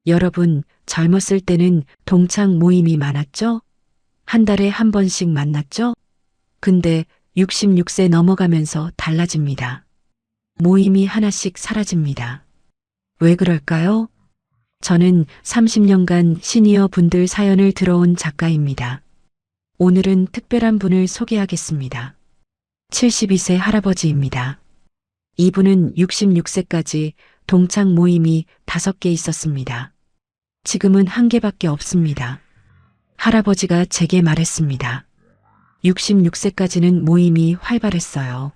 여러분, 젊었을 때는 동창 모임이 많았죠? 한 달에 한 번씩 만났죠? 근데 66세 넘어가면서 달라집니다. 모임이 하나씩 사라집니다. 왜 그럴까요? 저는 30년간 시니어 분들 사연을 들어온 작가입니다. 오늘은 특별한 분을 소개하겠습니다. 72세 할아버지입니다. 이분은 66세까지 동창 모임이 5개 있었습니다. 지금은 1개밖에 없습니다. 할아버지가 제게 말했습니다. 66세까지는 모임이 활발했어요.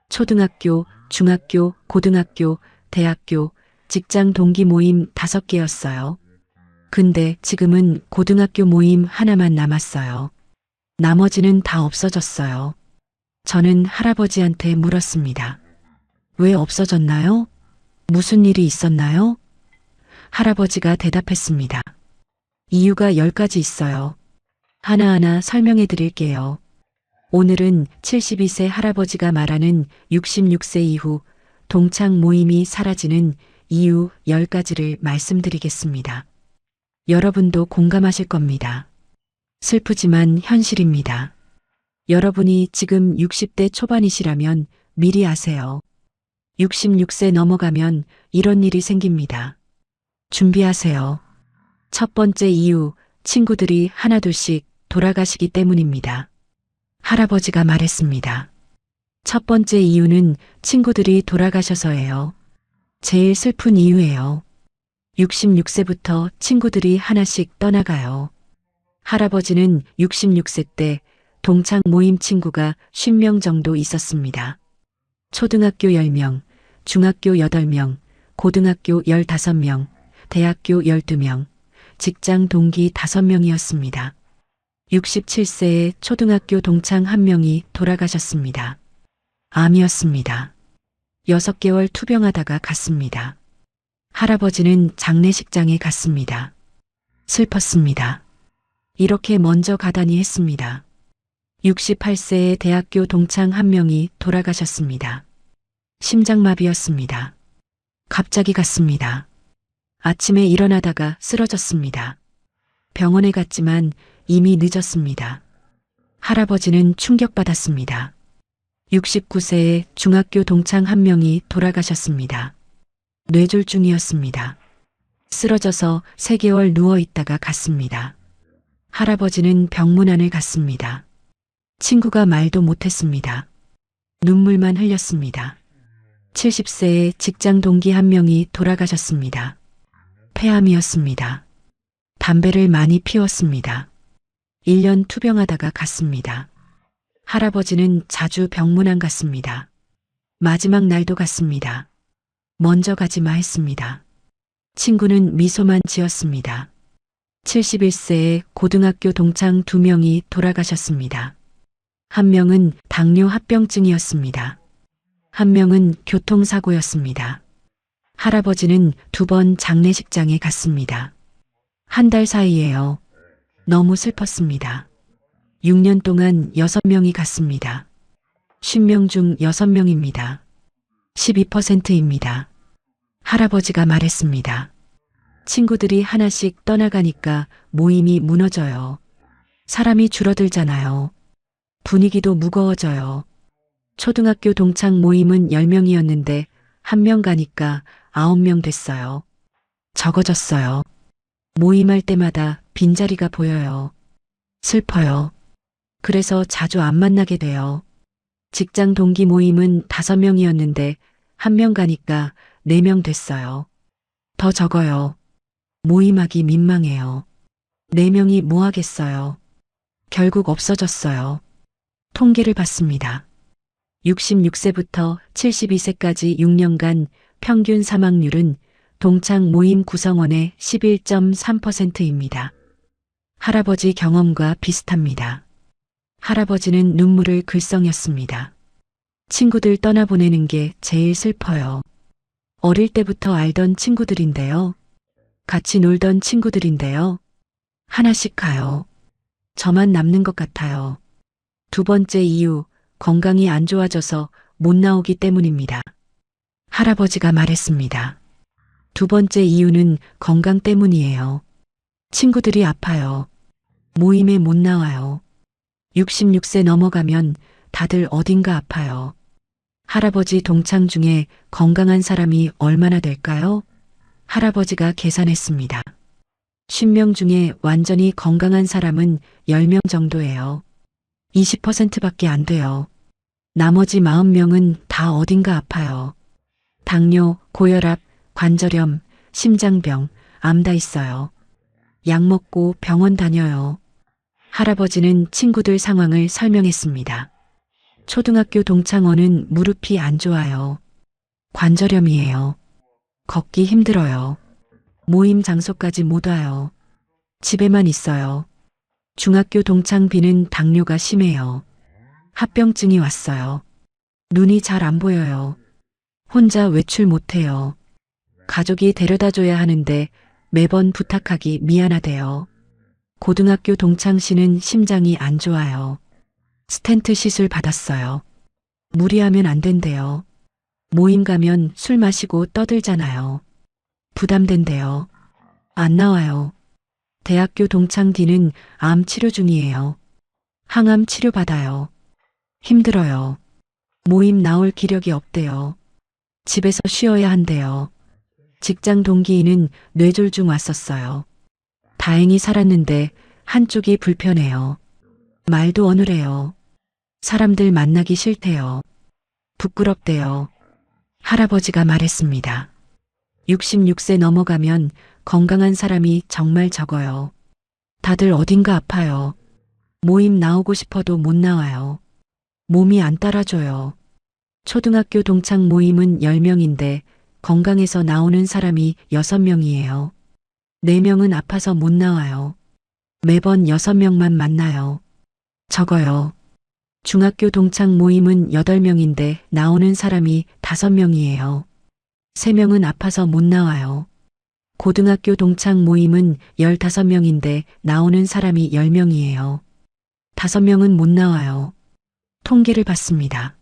초등학교, 중학교, 고등학교, 대학교, 직장 동기 모임 5개였어요. 근데 지금은 고등학교 모임 하나만 남았어요. 나머지는 다 없어졌어요. 저는 할아버지한테 물었습니다. 왜 없어졌나요? 무슨 일이 있었나요? 할아버지가 대답했습니다. 이유가 10가지 있어요. 하나하나 설명해 드릴게요. 오늘은 72세 할아버지가 말하는 66세 이후 동창 모임이 사라지는 이유 10가지를 말씀드리겠습니다. 여러분도 공감하실 겁니다. 슬프지만 현실입니다. 여러분이 지금 60대 초반이시라면 미리 아세요. 66세 넘어가면 이런 일이 생깁니다. 준비하세요. 첫 번째 이유, 친구들이 하나둘씩 돌아가시기 때문입니다. 할아버지가 말했습니다. 첫 번째 이유는 친구들이 돌아가셔서예요. 제일 슬픈 이유예요. 66세부터 친구들이 하나씩 떠나가요. 할아버지는 66세 때 동창 모임 친구가 50명 정도 있었습니다. 초등학교 10명, 중학교 8명, 고등학교 15명, 대학교 12명, 직장 동기 5명이었습니다. 67세에 초등학교 동창 1명이 돌아가셨습니다. 암이었습니다. 6개월 투병하다가 갔습니다. 할아버지는 장례식장에 갔습니다. 슬펐습니다. 이렇게 먼저 가다니 했습니다. 68세에 대학교 동창 1명이 돌아가셨습니다. 심장마비였습니다. 갑자기 갔습니다. 아침에 일어나다가 쓰러졌습니다. 병원에 갔지만 이미 늦었습니다. 할아버지는 충격받았습니다. 69세에 중학교 동창 1명이 돌아가셨습니다. 뇌졸중이었습니다. 쓰러져서 3개월 누워 있다가 갔습니다. 할아버지는 병문안을 갔습니다. 친구가 말도 못했습니다. 눈물만 흘렸습니다. 70세에 직장 동기 1명이 돌아가셨습니다. 폐암이었습니다. 담배를 많이 피웠습니다. 1년 투병하다가 갔습니다. 할아버지는 자주 병문안 갔습니다. 마지막 날도 갔습니다. 먼저 가지마 했습니다. 친구는 미소만 지었습니다. 71세에 고등학교 동창 2명이 돌아가셨습니다. 1명은 당뇨 합병증이었습니다. 1명은 교통사고였습니다. 할아버지는 2번 장례식장에 갔습니다. 한 달 사이에요. 너무 슬펐습니다. 6년 동안 6명이 갔습니다. 50명 중 6명입니다. 12%입니다. 할아버지가 말했습니다. 친구들이 하나씩 떠나가니까 모임이 무너져요. 사람이 줄어들잖아요. 분위기도 무거워져요. 초등학교 동창 모임은 10명이었는데 1명 가니까 9명 됐어요. 적어졌어요. 모임할 때마다 빈자리가 보여요. 슬퍼요. 그래서 자주 안 만나게 돼요. 직장 동기 모임은 5명이었는데 1명 가니까 4명 됐어요. 더 적어요. 모임하기 민망해요. 4명이 뭐 하겠어요. 결국 없어졌어요. 통계를 봤습니다. 66세부터 72세까지 6년간 평균 사망률은 동창 모임 구성원의 11.3%입니다. 할아버지 경험과 비슷합니다. 할아버지는 눈물을 글썽였습니다. 친구들 떠나보내는 게 제일 슬퍼요. 어릴 때부터 알던 친구들인데요. 같이 놀던 친구들인데요. 하나씩 가요. 저만 남는 것 같아요. 2번째 이유, 건강이 안 좋아져서 못 나오기 때문입니다. 할아버지가 말했습니다. 두 번째 이유는 건강 때문이에요. 친구들이 아파요. 모임에 못 나와요. 66세 넘어가면 다들 어딘가 아파요. 할아버지 동창 중에 건강한 사람이 얼마나 될까요? 할아버지가 계산했습니다. 10명 중에 완전히 건강한 사람은 10명 정도예요. 20%밖에 안 돼요. 나머지 40명은 다 어딘가 아파요. 당뇨, 고혈압, 관절염, 심장병, 암 다 있어요. 약 먹고 병원 다녀요. 할아버지는 친구들 상황을 설명했습니다. 초등학교 동창원은 무릎이 안 좋아요. 관절염이에요. 걷기 힘들어요. 모임 장소까지 못 와요. 집에만 있어요. 중학교 동창 B는 당뇨가 심해요. 합병증이 왔어요. 눈이 잘 안 보여요. 혼자 외출 못해요. 가족이 데려다 줘야 하는데 매번 부탁하기 미안하대요. 고등학교 동창 C는 심장이 안 좋아요. 스텐트 시술 받았어요. 무리하면 안 된대요. 모임 가면 술 마시고 떠들잖아요. 부담된대요. 안 나와요. 대학교 동창 D는 암 치료 중이에요. 항암 치료 받아요. 힘들어요. 모임 나올 기력이 없대요. 집에서 쉬어야 한대요. 직장 동기는 뇌졸중 왔었어요. 다행히 살았는데 한쪽이 불편해요. 말도 어눌해요. 사람들 만나기 싫대요. 부끄럽대요. 할아버지가 말했습니다. 66세 넘어가면 건강한 사람이 정말 적어요. 다들 어딘가 아파요. 모임 나오고 싶어도 못 나와요. 몸이 안 따라줘요. 초등학교 동창 모임은 10명인데 건강해서 나오는 사람이 6명이에요. 4명은 아파서 못 나와요. 매번 6명만 만나요. 적어요. 중학교 동창 모임은 8명인데 나오는 사람이 5명이에요. 3명은 아파서 못 나와요. 고등학교 동창 모임은 15명인데 나오는 사람이 10명이에요. 5명은 못 나와요. 통계를 봤습니다.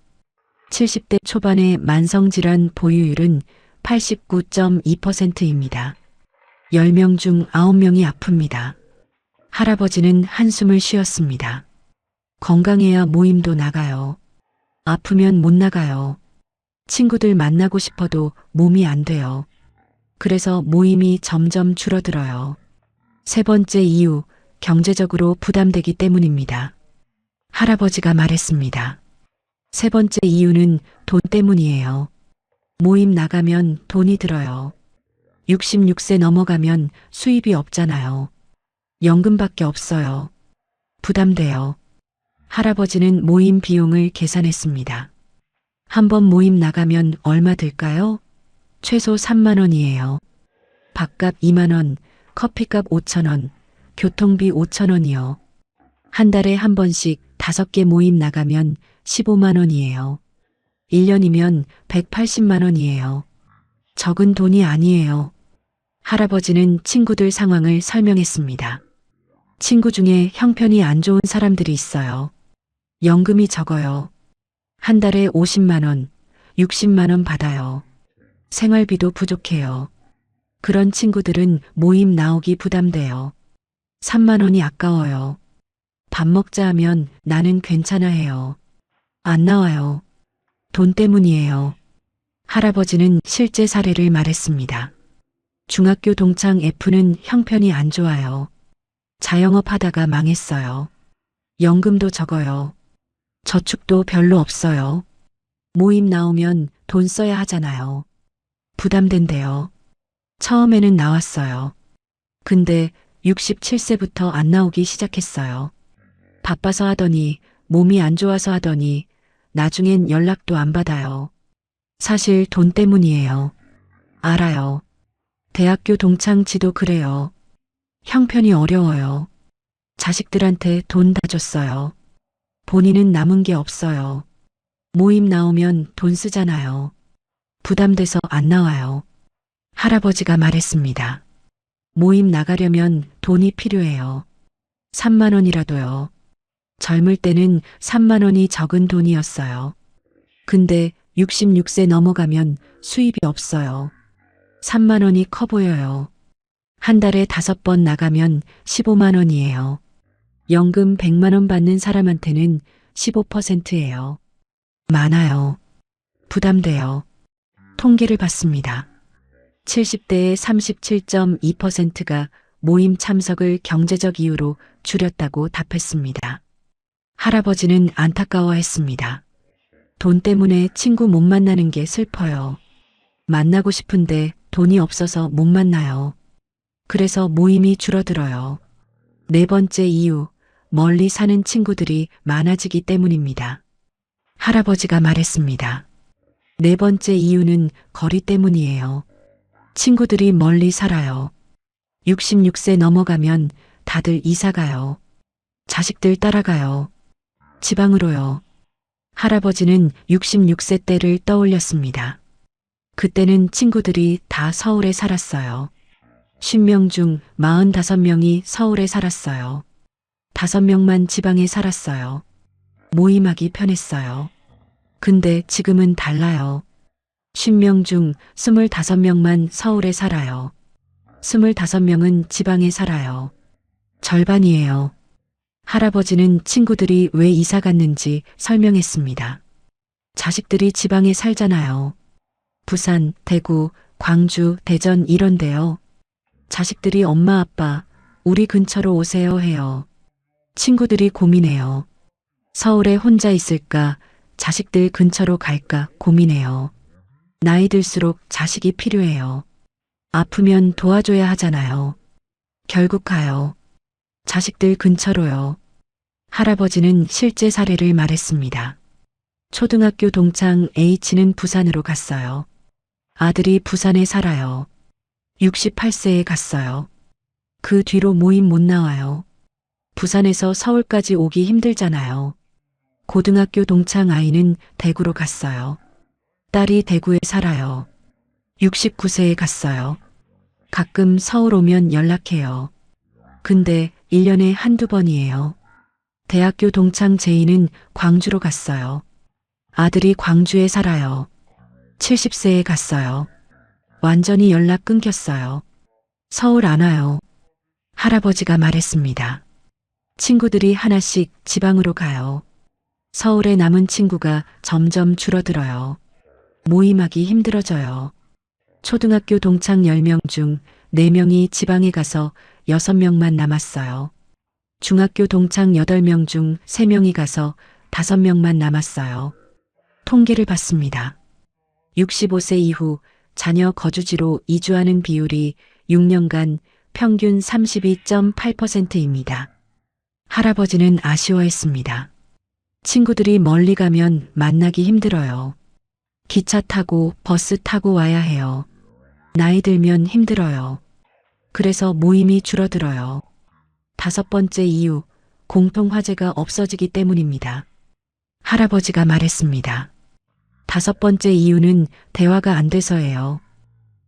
70대 초반의 만성질환 보유율은 89.2%입니다. 10명 중 9명이 아픕니다. 할아버지는 한숨을 쉬었습니다. 건강해야 모임도 나가요. 아프면 못 나가요. 친구들 만나고 싶어도 몸이 안 돼요. 그래서 모임이 점점 줄어들어요. 세 번째 이유, 경제적으로 부담되기 때문입니다. 할아버지가 말했습니다. 세 번째 이유는 돈 때문이에요. 모임 나가면 돈이 들어요. 66세 넘어가면 수입이 없잖아요. 연금밖에 없어요. 부담돼요. 할아버지는 모임 비용을 계산했습니다. 한 번 모임 나가면 얼마 들까요? 최소 3만 원이에요. 밥값 2만 원, 커피값 5천 원, 교통비 5천 원이요. 한 달에 한 번씩 5개 모임 나가면 15만 원이에요. 1년이면 180만 원이에요. 적은 돈이 아니에요. 할아버지는 친구들 상황을 설명했습니다. 친구 중에 형편이 안 좋은 사람들이 있어요. 연금이 적어요. 한 달에 50만 원, 60만 원 받아요. 생활비도 부족해요. 그런 친구들은 모임 나오기 부담돼요. 3만 원이 아까워요. 밥 먹자 하면 나는 괜찮아 해요. 안 나와요. 돈 때문이에요. 할아버지는 실제 사례를 말했습니다. 중학교 동창 F는 형편이 안 좋아요. 자영업 하다가 망했어요. 연금도 적어요. 저축도 별로 없어요. 모임 나오면 돈 써야 하잖아요. 부담된대요. 처음에는 나왔어요. 근데 67세부터 안 나오기 시작했어요. 바빠서 하더니 몸이 안 좋아서 하더니 나중엔 연락도 안 받아요. 사실 돈 때문이에요. 알아요. 대학교 동창 지도 그래요. 형편이 어려워요. 자식들한테 돈 다 줬어요. 본인은 남은 게 없어요. 모임 나오면 돈 쓰잖아요. 부담돼서 안 나와요. 할아버지가 말했습니다. 모임 나가려면 돈이 필요해요. 3만 원이라도요. 젊을 때는 3만 원이 적은 돈이었어요. 근데 66세 넘어가면 수입이 없어요. 3만 원이 커 보여요. 한 달에 5번 나가면 15만 원이에요. 연금 100만 원 받는 사람한테는 15%예요. 많아요. 부담돼요. 통계를 봤습니다. 70대의 37.2%가 모임 참석을 경제적 이유로 줄였다고 답했습니다. 할아버지는 안타까워했습니다. 돈 때문에 친구 못 만나는 게 슬퍼요. 만나고 싶은데 돈이 없어서 못 만나요. 그래서 모임이 줄어들어요. 네 번째 이유, 멀리 사는 친구들이 많아지기 때문입니다. 할아버지가 말했습니다. 네 번째 이유는 거리 때문이에요. 친구들이 멀리 살아요. 66세 넘어가면 다들 이사 가요. 자식들 따라가요. 지방으로요. 할아버지는 66세 때를 떠올렸습니다. 그때는 친구들이 다 서울에 살았어요. 10명 중 45명이 서울에 살았어요. 5명만 지방에 살았어요. 모임하기 편했어요. 근데 지금은 달라요. 10명 중 25명만 서울에 살아요. 25명은 지방에 살아요. 절반이에요. 할아버지는 친구들이 왜 이사 갔는지 설명했습니다. 자식들이 지방에 살잖아요. 부산, 대구, 광주, 대전 이런데요. 자식들이 엄마 아빠 우리 근처로 오세요 해요. 친구들이 고민해요. 서울에 혼자 있을까 자식들 근처로 갈까 고민해요. 나이 들수록 자식이 필요해요. 아프면 도와줘야 하잖아요. 결국 가요. 자식들 근처로요. 할아버지는 실제 사례를 말했습니다. 초등학교 동창 H는 부산으로 갔어요. 아들이 부산에 살아요. 68세에 갔어요. 그 뒤로 모임 못 나와요. 부산에서 서울까지 오기 힘들잖아요. 고등학교 동창 아이는 대구로 갔어요. 딸이 대구에 살아요. 69세에 갔어요. 가끔 서울 오면 연락해요. 근데 1년에 한두 번이에요. 대학교 동창 제이는 광주로 갔어요. 아들이 광주에 살아요. 70세에 갔어요. 완전히 연락 끊겼어요. 서울 안 와요. 할아버지가 말했습니다. 친구들이 하나씩 지방으로 가요. 서울에 남은 친구가 점점 줄어들어요. 모임하기 힘들어져요. 초등학교 동창 10명 중 4명이 지방에 가서 6명만 남았어요. 중학교 동창 8명 중 3명이 가서 5명만 남았어요. 통계를 봤습니다. 65세 이후 자녀 거주지로 이주하는 비율이 6년간 평균 32.8%입니다. 할아버지는 아쉬워했습니다. 친구들이 멀리 가면 만나기 힘들어요. 기차 타고 버스 타고 와야 해요. 나이 들면 힘들어요. 그래서 모임이 줄어들어요. 5번째 이유, 공통화제가 없어지기 때문입니다. 할아버지가 말했습니다. 5번째 이유는 대화가 안 돼서예요.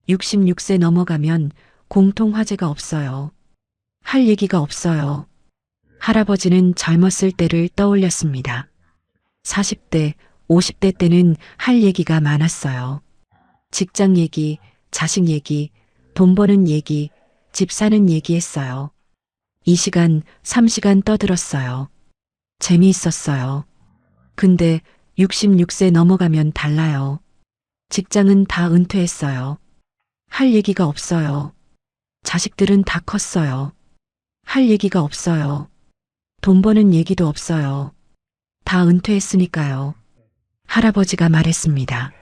66세 넘어가면 공통화제가 없어요. 할 얘기가 없어요. 할아버지는 젊었을 때를 떠올렸습니다. 40대, 50대 때는 할 얘기가 많았어요. 직장 얘기, 자식 얘기, 돈 버는 얘기, 집 사는 얘기 했어요. 2시간, 3시간 떠들었어요. 재미있었어요. 근데 66세 넘어가면 달라요. 직장은 다 은퇴했어요. 할 얘기가 없어요. 자식들은 다 컸어요. 할 얘기가 없어요. 돈 버는 얘기도 없어요. 다 은퇴했으니까요. 할아버지가 말했습니다.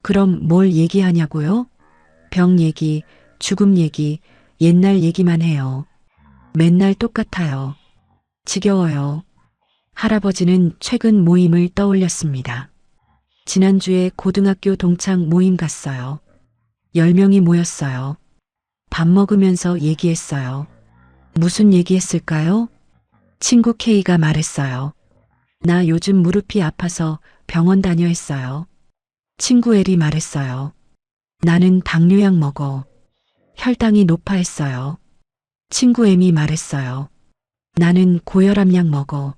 그럼 뭘 얘기하냐고요? 병 얘기, 죽음 얘기, 옛날 얘기만 해요. 맨날 똑같아요. 지겨워요. 할아버지는 최근 모임을 떠올렸습니다. 지난주에 고등학교 동창 모임 갔어요. 10명이 모였어요. 밥 먹으면서 얘기했어요. 무슨 얘기했을까요? 친구 K가 말했어요. 나 요즘 무릎이 아파서 병원 다녀 했어요. 친구 L이 말했어요. 나는 당뇨약 먹어. 혈당이 높아 했어요. 친구 M이 말했어요. 나는 고혈압약 먹어.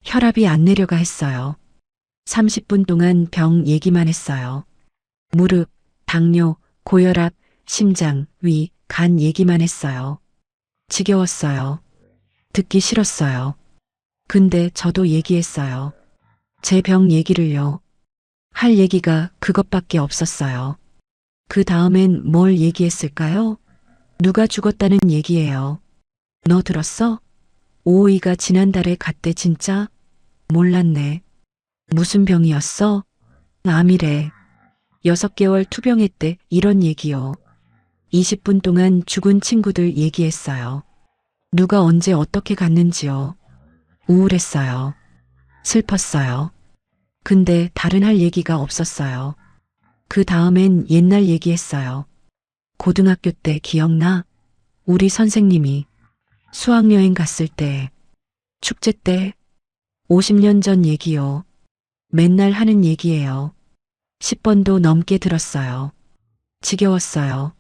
혈압이 안 내려가 했어요. 30분 동안 병 얘기만 했어요. 무릎, 당뇨, 고혈압, 심장, 위, 간 얘기만 했어요. 지겨웠어요. 듣기 싫었어요. 근데 저도 얘기했어요. 제 병 얘기를요. 할 얘기가 그것밖에 없었어요. 그 다음엔 뭘 얘기했을까요? 누가 죽었다는 얘기예요. 너 들었어? 오오이가 지난달에 갔대 진짜? 몰랐네. 무슨 병이었어? 암이래. 6개월 투병했대 이런 얘기요. 20분 동안 죽은 친구들 얘기했어요. 누가 언제 어떻게 갔는지요. 우울했어요. 슬펐어요. 근데 다른 할 얘기가 없었어요. 그 다음엔 옛날 얘기했어요. 고등학교 때 기억나? 우리 선생님이 수학여행 갔을 때, 축제 때, 50년 전 얘기요. 맨날 하는 얘기예요. 10번도 넘게 들었어요. 지겨웠어요.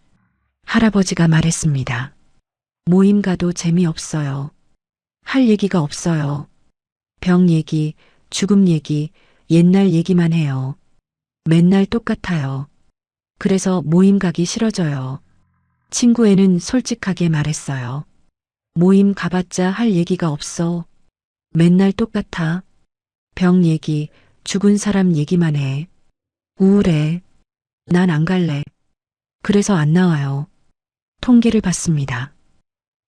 할아버지가 말했습니다. 모임 가도 재미없어요. 할 얘기가 없어요. 병 얘기, 죽음 얘기, 옛날 얘기만 해요. 맨날 똑같아요. 그래서 모임 가기 싫어져요. 친구애는 솔직하게 말했어요. 모임 가봤자 할 얘기가 없어. 맨날 똑같아. 병 얘기, 죽은 사람 얘기만 해. 우울해. 난 안 갈래. 그래서 안 나와요. 통계를 봤습니다.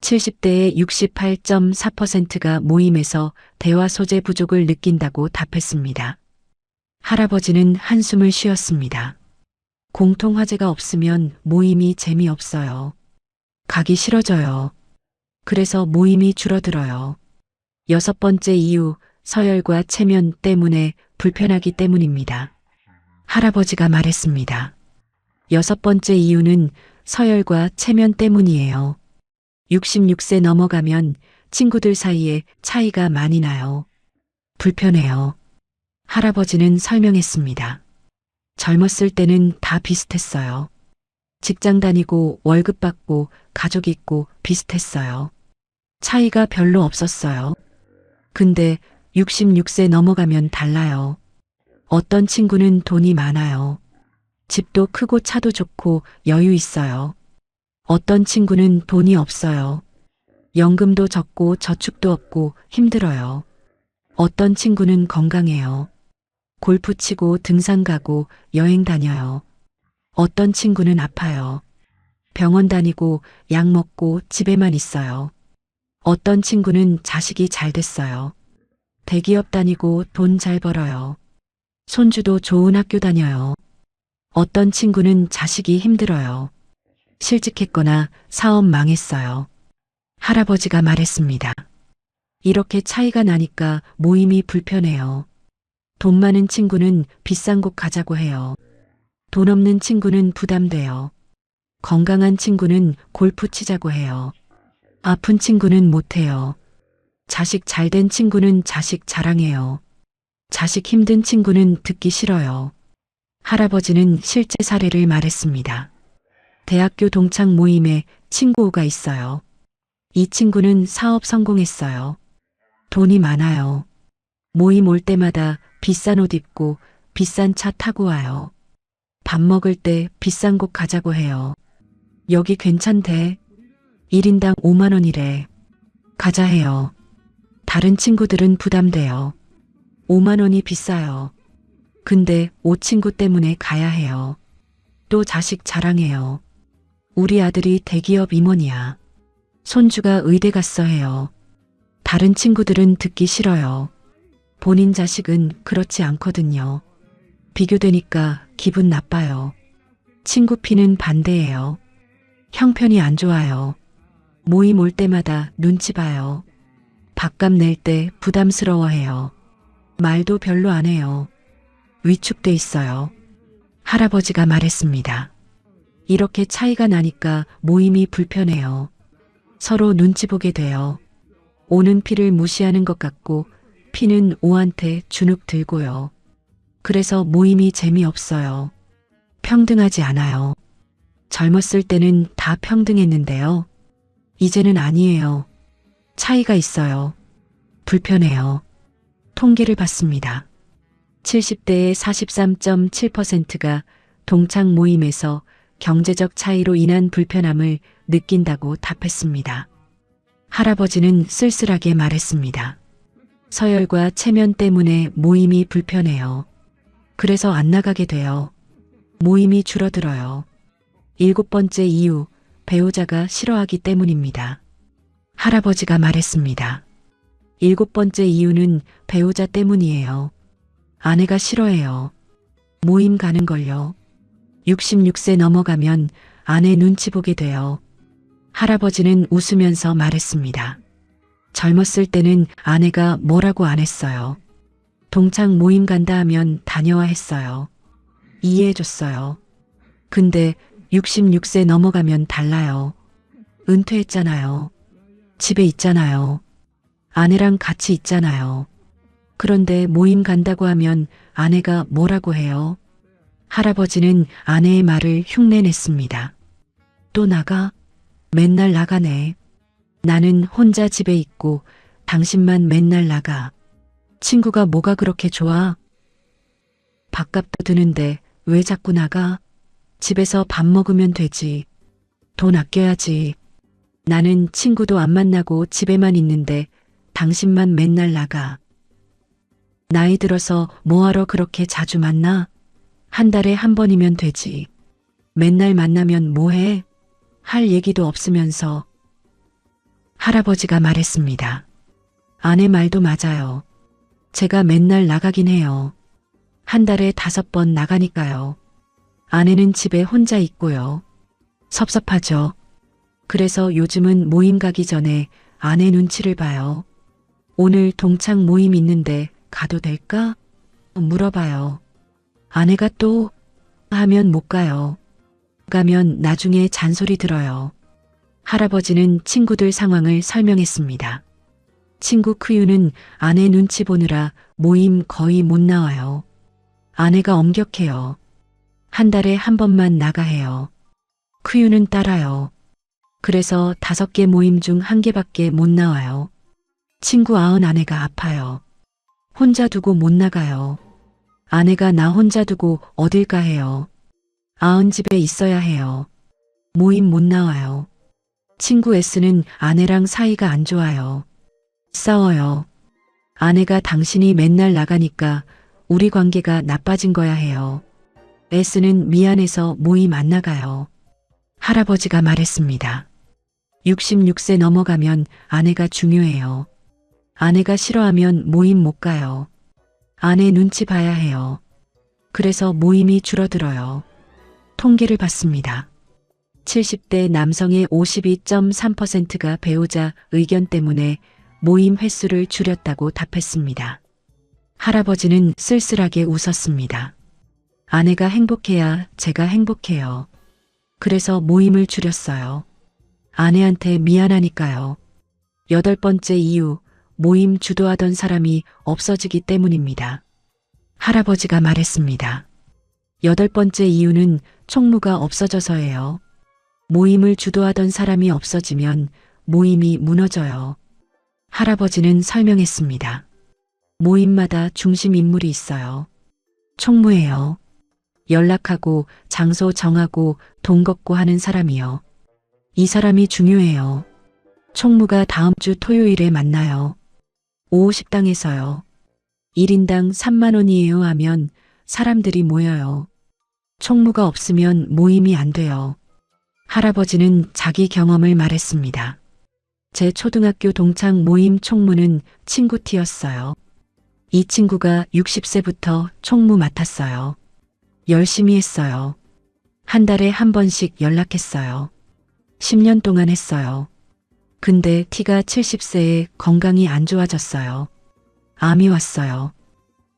70대의 68.4%가 모임에서 대화 소재 부족을 느낀다고 답했습니다. 할아버지는 한숨을 쉬었습니다. 공통 화제가 없으면 모임이 재미없어요. 가기 싫어져요. 그래서 모임이 줄어들어요. 6번째 이유, 서열과 체면 때문에 불편하기 때문입니다. 할아버지가 말했습니다. 6번째 이유는 서열과 체면 때문이에요. 66세 넘어가면 친구들 사이에 차이가 많이 나요. 불편해요. 할아버지는 설명했습니다. 젊었을 때는 다 비슷했어요. 직장 다니고 월급 받고 가족 있고 비슷했어요. 차이가 별로 없었어요. 근데 66세 넘어가면 달라요. 어떤 친구는 돈이 많아요. 집도 크고 차도 좋고 여유 있어요. 어떤 친구는 돈이 없어요. 연금도 적고 저축도 없고 힘들어요. 어떤 친구는 건강해요. 골프 치고 등산 가고 여행 다녀요. 어떤 친구는 아파요. 병원 다니고 약 먹고 집에만 있어요. 어떤 친구는 자식이 잘 됐어요. 대기업 다니고 돈 잘 벌어요. 손주도 좋은 학교 다녀요. 어떤 친구는 자식이 힘들어요. 실직했거나 사업 망했어요. 할아버지가 말했습니다. 이렇게 차이가 나니까 모임이 불편해요. 돈 많은 친구는 비싼 곳 가자고 해요. 돈 없는 친구는 부담돼요. 건강한 친구는 골프 치자고 해요. 아픈 친구는 못해요. 자식 잘 된 친구는 자식 자랑해요. 자식 힘든 친구는 듣기 싫어요. 할아버지는 실제 사례를 말했습니다. 대학교 동창 모임에 친구가 있어요. 이 친구는 사업 성공했어요. 돈이 많아요. 모임 올 때마다 비싼 옷 입고 비싼 차 타고 와요. 밥 먹을 때 비싼 곳 가자고 해요. 여기 괜찮대. 1인당 5만 원이래. 가자 해요. 다른 친구들은 부담돼요. 5만 원이 비싸요. 근데 오 친구 때문에 가야 해요. 또 자식 자랑해요. 우리 아들이 대기업 임원이야. 손주가 의대 갔어 해요. 다른 친구들은 듣기 싫어요. 본인 자식은 그렇지 않거든요. 비교되니까 기분 나빠요. 친구 피는 반대예요. 형편이 안 좋아요. 모임 올 때마다 눈치 봐요. 밥값 낼 때 부담스러워해요. 말도 별로 안 해요. 위축돼 있어요. 할아버지가 말했습니다. 이렇게 차이가 나니까 모임이 불편해요. 서로 눈치 보게 돼요. 오는 피를 무시하는 것 같고 피는 오한테 주눅 들고요. 그래서 모임이 재미없어요. 평등하지 않아요. 젊었을 때는 다 평등했는데요. 이제는 아니에요. 차이가 있어요. 불편해요. 통계를 봤습니다. 70대의 43.7%가 동창 모임에서 경제적 차이로 인한 불편함을 느낀다고 답했습니다. 할아버지는 쓸쓸하게 말했습니다. 서열과 체면 때문에 모임이 불편해요. 그래서 안 나가게 돼요. 모임이 줄어들어요. 7번째 이유, 배우자가 싫어하기 때문입니다. 할아버지가 말했습니다. 7번째 이유는 배우자 때문이에요. 아내가 싫어해요. 모임 가는 걸요. 66세 넘어가면 아내 눈치 보게 돼요. 할아버지는 웃으면서 말했습니다. 젊었을 때는 아내가 뭐라고 안 했어요. 동창 모임 간다 하면 다녀와 했어요. 이해해줬어요. 근데 66세 넘어가면 달라요. 은퇴했잖아요. 집에 있잖아요. 아내랑 같이 있잖아요. 그런데 모임 간다고 하면 아내가 뭐라고 해요? 할아버지는 아내의 말을 흉내냈습니다. 또 나가? 맨날 나가네. 나는 혼자 집에 있고 당신만 맨날 나가. 친구가 뭐가 그렇게 좋아? 밥값도 드는데 왜 자꾸 나가? 집에서 밥 먹으면 되지. 돈 아껴야지. 나는 친구도 안 만나고 집에만 있는데 당신만 맨날 나가. 나이 들어서 뭐하러 그렇게 자주 만나? 한 달에 한 번이면 되지. 맨날 만나면 뭐해? 할 얘기도 없으면서. 할아버지가 말했습니다. 아내 말도 맞아요. 제가 맨날 나가긴 해요. 한 달에 5번 나가니까요. 아내는 집에 혼자 있고요. 섭섭하죠. 그래서 요즘은 모임 가기 전에 아내 눈치를 봐요. 오늘 동창 모임 있는데 가도 될까? 물어봐요. 아내가 또 하면 못 가요. 가면 나중에 잔소리 들어요. 할아버지는 친구들 상황을 설명했습니다. 친구 크유는 아내 눈치 보느라 모임 거의 못 나와요. 아내가 엄격해요. 한 달에 한 번만 나가 해요. 크유는 따라요. 그래서 5개 모임 중 1개밖에 못 나와요. 친구 아내가 아파요. 혼자 두고 못 나가요. 아내가 나 혼자 두고 어딜 가 해요. 집에 있어야 해요. 모임 못 나와요. 친구 S는 아내랑 사이가 안 좋아요. 싸워요. 아내가 당신이 맨날 나가니까 우리 관계가 나빠진 거야 해요. S는 미안해서 모임 안 나가요. 할아버지가 말했습니다. 66세 넘어가면 아내가 중요해요. 아내가 싫어하면 모임 못 가요. 아내 눈치 봐야 해요. 그래서 모임이 줄어들어요. 통계를 봤습니다. 70대 남성의 52.3%가 배우자 의견 때문에 모임 횟수를 줄였다고 답했습니다. 할아버지는 쓸쓸하게 웃었습니다. 아내가 행복해야 제가 행복해요. 그래서 모임을 줄였어요. 아내한테 미안하니까요. 8번째 이유, 모임 주도하던 사람이 없어지기 때문입니다. 할아버지가 말했습니다. 8번째 이유는 총무가 없어져서예요. 모임을 주도하던 사람이 없어지면 모임이 무너져요. 할아버지는 설명했습니다. 모임마다 중심 인물이 있어요. 총무예요. 연락하고 장소 정하고 돈 걷고 하는 사람이요. 이 사람이 중요해요. 총무가 다음 주 토요일에 만나요. 오후 식당에서요. 1인당 3만 원이에요 하면 사람들이 모여요. 총무가 없으면 모임이 안 돼요. 할아버지는 자기 경험을 말했습니다. 제 초등학교 동창 모임 총무는 친구 T였어요. 이 친구가 60세부터 총무 맡았어요. 열심히 했어요. 한 달에 한 번씩 연락했어요. 10년 동안 했어요. 근데 T가 70세에 건강이 안 좋아졌어요. 암이 왔어요.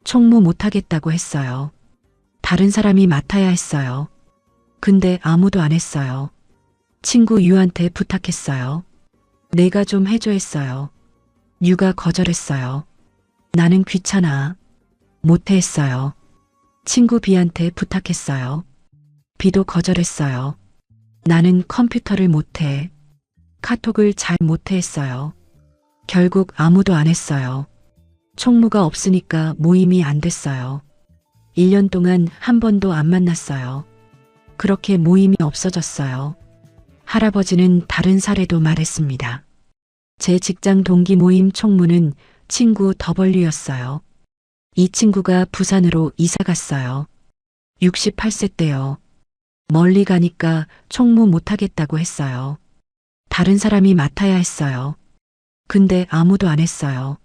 총무 못하겠다고 했어요. 다른 사람이 맡아야 했어요. 근데 아무도 안 했어요. 친구 유한테 부탁했어요. 내가 좀 해줘 했어요. 유가 거절했어요. 나는 귀찮아. 못해 했어요. 친구 B한테 부탁했어요. B도 거절했어요. 나는 컴퓨터를 못해. 카톡을 잘 못해 했어요. 결국 아무도 안 했어요. 총무가 없으니까 모임이 안 됐어요. 1년 동안 한 번도 안 만났어요. 그렇게 모임이 없어졌어요. 할아버지는 다른 사례도 말했습니다. 제 직장 동기 모임 총무는 친구 더벌류였어요. 이 친구가 부산으로 이사 갔어요. 68세 때요. 멀리 가니까 총무 못하겠다고 했어요. 다른 사람이 맡아야 했어요. 근데 아무도 안 했어요.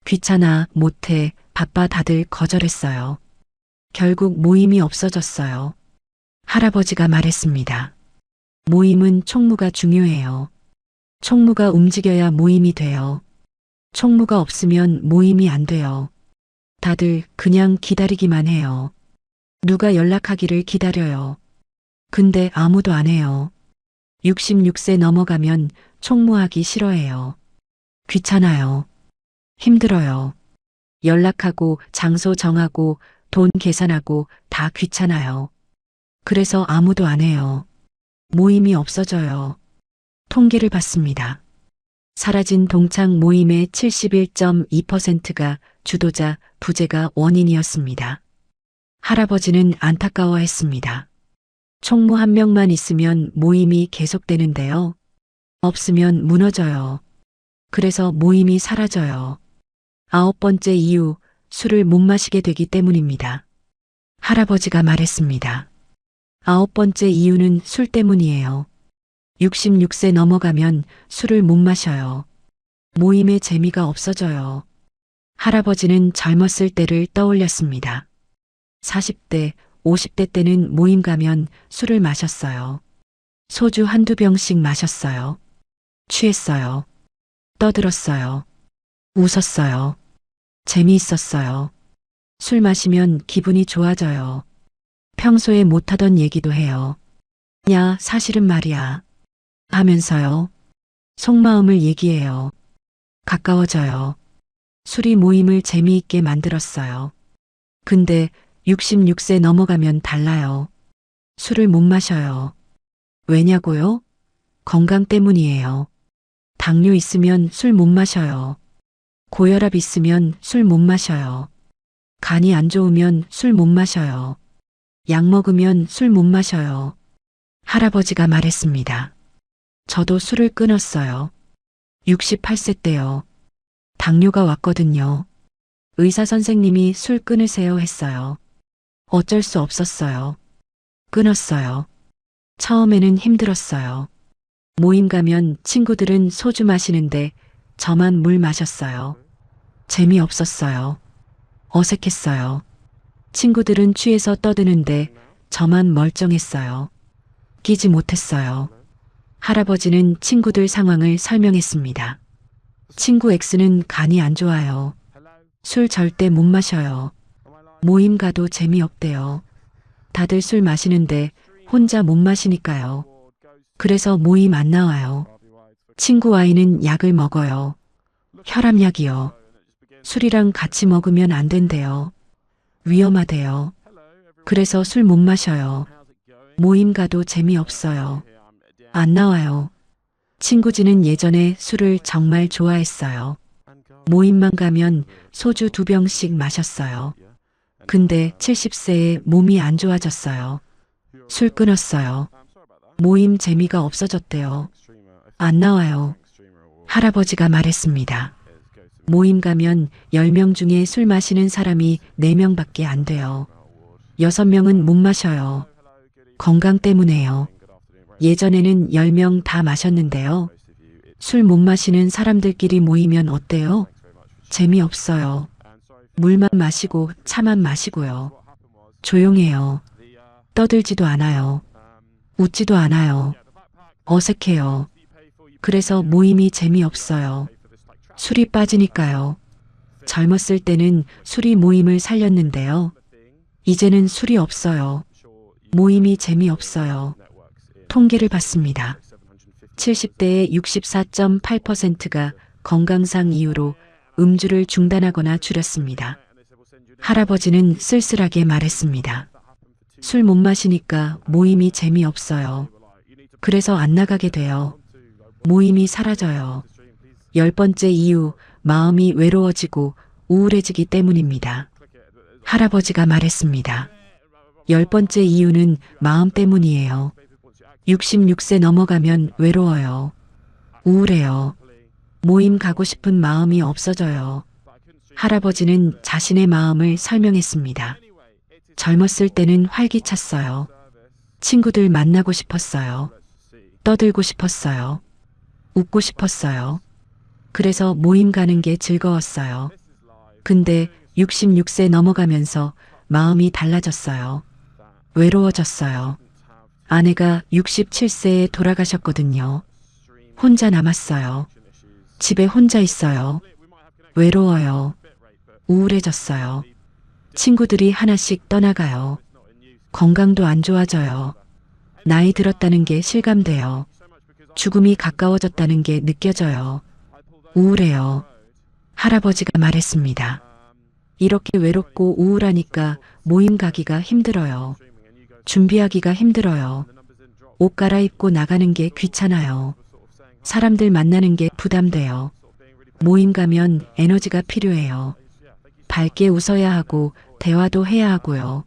귀찮아, 못해, 바빠 다들 거절했어요. 결국 모임이 없어졌어요. 할아버지가 말했습니다. 모임은 총무가 중요해요. 총무가 움직여야 모임이 돼요. 총무가 없으면 모임이 안 돼요. 다들 그냥 기다리기만 해요. 누가 연락하기를 기다려요. 근데 아무도 안 해요. 66세 넘어가면 총무하기 싫어해요. 귀찮아요. 힘들어요. 연락하고 장소 정하고 돈 계산하고 다 귀찮아요. 그래서 아무도 안 해요. 모임이 없어져요. 통계를 봤습니다. 사라진 동창 모임의 71.2%가 주도자, 부재가 원인이었습니다. 할아버지는 안타까워했습니다. 총무 한 명만 있으면 모임이 계속되는데요. 없으면 무너져요. 그래서 모임이 사라져요. 9번째 이유, 술을 못 마시게 되기 때문입니다. 할아버지가 말했습니다. 9번째 이유는 술 때문이에요. 66세 넘어가면 술을 못 마셔요. 모임의 재미가 없어져요. 할아버지는 젊었을 때를 떠올렸습니다. 40대, 50대 때는 모임 가면 술을 마셨어요. 소주 한두 병씩 마셨어요. 취했어요. 떠들었어요. 웃었어요. 재미있었어요. 술 마시면 기분이 좋아져요. 평소에 못하던 얘기도 해요. 야, 사실은 말이야. 하면서요. 속마음을 얘기해요. 가까워져요. 술이 모임을 재미있게 만들었어요. 근데 66세 넘어가면 달라요. 술을 못 마셔요. 왜냐고요? 건강 때문이에요. 당뇨 있으면 술 못 마셔요. 고혈압 있으면 술 못 마셔요. 간이 안 좋으면 술 못 마셔요. 약 먹으면 술 못 마셔요. 할아버지가 말했습니다. 저도 술을 끊었어요. 68세 때요. 당뇨가 왔거든요. 의사 선생님이 술 끊으세요 했어요. 어쩔 수 없었어요. 끊었어요. 처음에는 힘들었어요. 모임 가면 친구들은 소주 마시는데 저만 물 마셨어요. 재미없었어요. 어색했어요. 친구들은 취해서 떠드는데 저만 멀쩡했어요. 끼지 못했어요. 할아버지는 친구들 상황을 설명했습니다. 친구 X는 간이 안 좋아요. 술 절대 못 마셔요. 모임 가도 재미없대요. 다들 술 마시는데 혼자 못 마시니까요. 그래서 모임 안 나와요. 친구 Y는 약을 먹어요. 혈압약이요. 술이랑 같이 먹으면 안 된대요. 위험하대요. 그래서 술 못 마셔요. 모임 가도 재미없어요. 안 나와요. 친구지는 예전에 술을 정말 좋아했어요. 모임만 가면 소주 2병씩 마셨어요. 근데 70세에 몸이 안 좋아졌어요. 술 끊었어요. 모임 재미가 없어졌대요. 안 나와요. 할아버지가 말했습니다. 모임 가면 10명 중에 술 마시는 사람이 4명밖에 안 돼요. 6명은 못 마셔요. 건강 때문에요. 예전에는 10명 다 마셨는데요. 술 못 마시는 사람들끼리 모이면 어때요? 재미없어요. 물만 마시고 차만 마시고요. 조용해요. 떠들지도 않아요. 웃지도 않아요. 어색해요. 그래서 모임이 재미없어요. 술이 빠지니까요. 젊었을 때는 술이 모임을 살렸는데요. 이제는 술이 없어요. 모임이 재미없어요. 통계를 봤습니다. 70대의 64.8%가 건강상 이유로 음주를 중단하거나 줄였습니다. 할아버지는 쓸쓸하게 말했습니다. 술 못 마시니까 모임이 재미없어요. 그래서 안 나가게 돼요. 모임이 사라져요. 10번째 이유, 마음이 외로워지고 우울해지기 때문입니다. 할아버지가 말했습니다. 10번째 이유는 마음 때문이에요. 66세 넘어가면 외로워요. 우울해요. 모임 가고 싶은 마음이 없어져요. 할아버지는 자신의 마음을 설명했습니다. 젊었을 때는 활기찼어요. 친구들 만나고 싶었어요. 떠들고 싶었어요. 웃고 싶었어요. 그래서 모임 가는 게 즐거웠어요. 근데 66세 넘어가면서 마음이 달라졌어요. 외로워졌어요. 아내가 67세에 돌아가셨거든요. 혼자 남았어요. 집에 혼자 있어요. 외로워요. 우울해졌어요. 친구들이 하나씩 떠나가요. 건강도 안 좋아져요. 나이 들었다는 게 실감돼요. 죽음이 가까워졌다는 게 느껴져요. 우울해요. 할아버지가 말했습니다. 이렇게 외롭고 우울하니까 모임 가기가 힘들어요. 준비하기가 힘들어요. 옷 갈아입고 나가는 게 귀찮아요. 사람들 만나는 게 부담돼요. 모임 가면 에너지가 필요해요. 밝게 웃어야 하고 대화도 해야 하고요.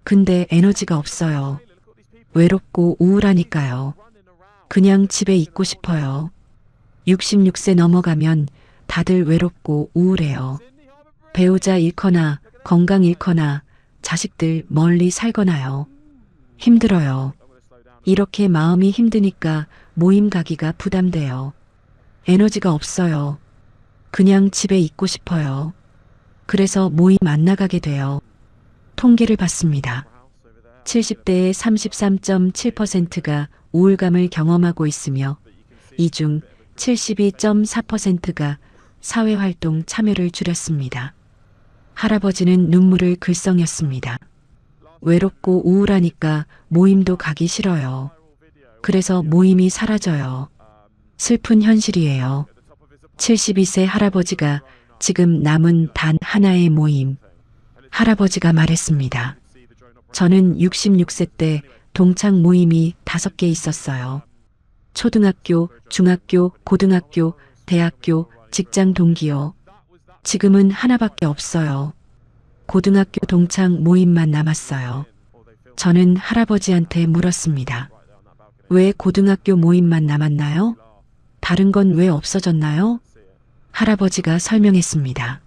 근데 에너지가 없어요. 외롭고 우울하니까요. 그냥 집에 있고 싶어요. 66세 넘어가면 다들 외롭고 우울해요. 배우자 잃거나 건강 잃거나 자식들 멀리 살거나요. 힘들어요. 이렇게 마음이 힘드니까 모임 가기가 부담돼요. 에너지가 없어요. 그냥 집에 있고 싶어요. 그래서 모임 안 나가게 돼요. 통계를 봤습니다. 70대의 33.7%가 우울감을 경험하고 있으며 이 중 72.4%가 사회활동 참여를 줄였습니다. 할아버지는 눈물을 글썽였습니다. 외롭고 우울하니까 모임도 가기 싫어요. 그래서 모임이 사라져요. 슬픈 현실이에요. 72세 할아버지가 지금 남은 단 하나의 모임. 할아버지가 말했습니다. 저는 66세 때 동창 모임이 5개 있었어요. 초등학교, 중학교, 고등학교, 대학교, 직장 동기요. 지금은 하나밖에 없어요. 고등학교 동창 모임만 남았어요. 저는 할아버지한테 물었습니다. 왜 고등학교 모임만 남았나요? 다른 건 왜 없어졌나요? 할아버지가 설명했습니다.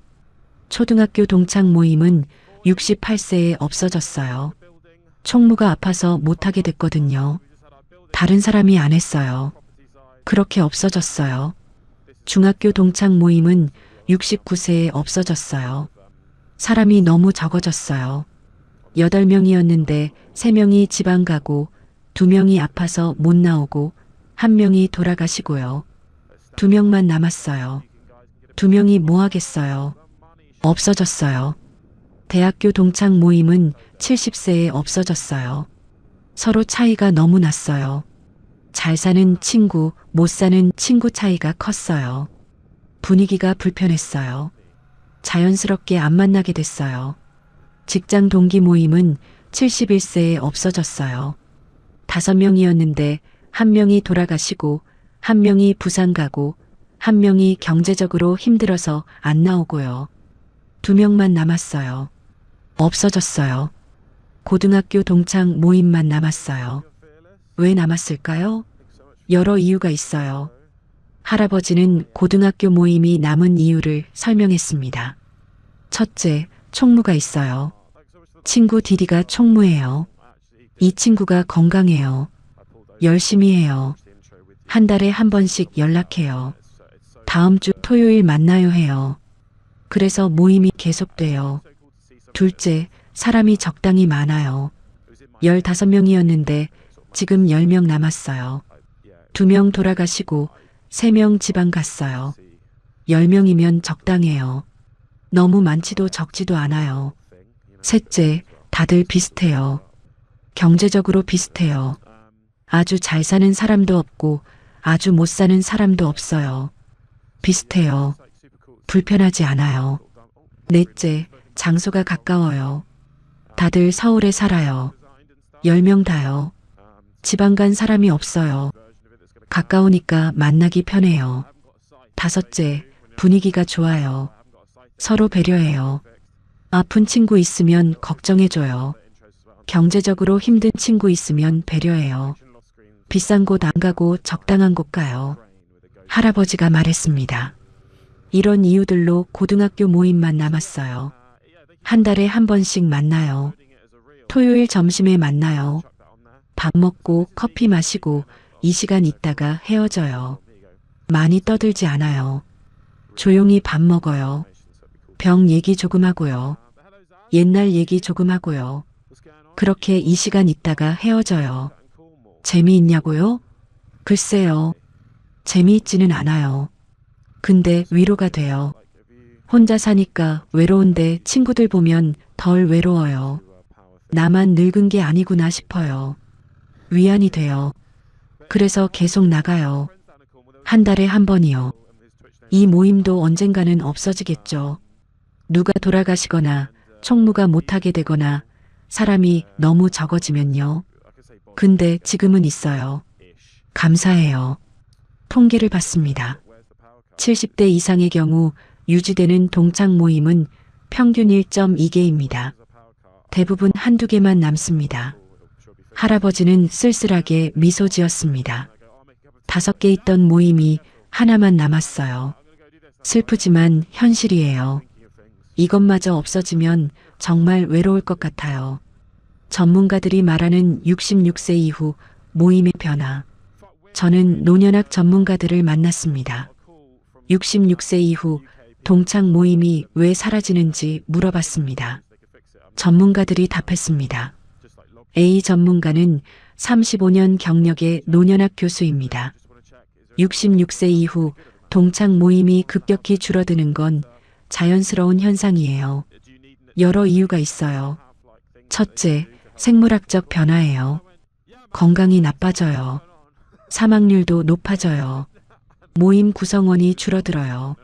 초등학교 동창 모임은 68세에 없어졌어요. 총무가 아파서 못하게 됐거든요. 다른 사람이 안 했어요. 그렇게 없어졌어요. 중학교 동창 모임은 69세에 없어졌어요. 사람이 너무 적어졌어요. 8명이었는데 3명이 지방 가고 2명이 아파서 못 나오고 1명이 돌아가시고요. 2명만 남았어요. 2명이 뭐 하겠어요. 없어졌어요. 대학교 동창 모임은 70세에 없어졌어요. 서로 차이가 너무 났어요. 잘 사는 친구, 못 사는 친구 차이가 컸어요. 분위기가 불편했어요. 자연스럽게 안 만나게 됐어요. 직장 동기 모임은 71세에 없어졌어요. 5명이었는데 1명이 돌아가시고 1명이 부산 가고 1명이 경제적으로 힘들어서 안 나오고요. 2명만 남았어요. 없어졌어요. 고등학교 동창 모임만 남았어요. 왜 남았을까요? 여러 이유가 있어요. 할아버지는 고등학교 모임이 남은 이유를 설명했습니다. 첫째, 총무가 있어요. 친구 디디가 총무예요. 이 친구가 건강해요. 열심히 해요. 한 달에 한 번씩 연락해요. 다음 주 토요일 만나요 해요. 그래서 모임이 계속돼요. 둘째, 사람이 적당히 많아요. 15명이었는데 지금 10명 남았어요. 2명 돌아가시고 3명 지방 갔어요. 10명이면 적당해요. 너무 많지도 적지도 않아요. 셋째, 다들 비슷해요. 경제적으로 비슷해요. 아주 잘 사는 사람도 없고 아주 못 사는 사람도 없어요. 비슷해요. 불편하지 않아요. 넷째, 장소가 가까워요. 다들 서울에 살아요. 10명 다요. 지방 간 사람이 없어요. 가까우니까 만나기 편해요. 다섯째, 분위기가 좋아요. 서로 배려해요. 아픈 친구 있으면 걱정해줘요. 경제적으로 힘든 친구 있으면 배려해요. 비싼 곳 안 가고 적당한 곳 가요. 할아버지가 말했습니다. 이런 이유들로 고등학교 모임만 남았어요. 한 달에 한 번씩 만나요. 토요일 점심에 만나요. 밥 먹고 커피 마시고 2시간 있다가 헤어져요. 많이 떠들지 않아요. 조용히 밥 먹어요. 병 얘기 조금 하고요. 옛날 얘기 조금 하고요. 그렇게 2시간 있다가 헤어져요. 재미있냐고요? 글쎄요. 재미있지는 않아요. 근데 위로가 돼요. 혼자 사니까 외로운데 친구들 보면 덜 외로워요. 나만 늙은 게 아니구나 싶어요. 위안이 돼요. 그래서 계속 나가요. 한 달에 한 번이요. 이 모임도 언젠가는 없어지겠죠. 누가 돌아가시거나 총무가 못하게 되거나 사람이 너무 적어지면요. 근데 지금은 있어요. 감사해요. 통계를 봤습니다. 70대 이상의 경우 유지되는 동창 모임은 평균 1.2개입니다. 대부분 한두 개만 남습니다. 할아버지는 쓸쓸하게 미소 지었습니다. 5개 있던 모임이 하나만 남았어요. 슬프지만 현실이에요. 이것마저 없어지면 정말 외로울 것 같아요. 전문가들이 말하는 66세 이후 모임의 변화. 저는 노년학 전문가들을 만났습니다. 66세 이후 동창 모임이 왜 사라지는지 물어봤습니다. 전문가들이 답했습니다. A 전문가는 35년 경력의 노년학 교수입니다. 66세 이후 동창 모임이 급격히 줄어드는 건 자연스러운 현상이에요. 여러 이유가 있어요. 첫째, 생물학적 변화예요. 건강이 나빠져요. 사망률도 높아져요. 모임 구성원이 줄어들어요.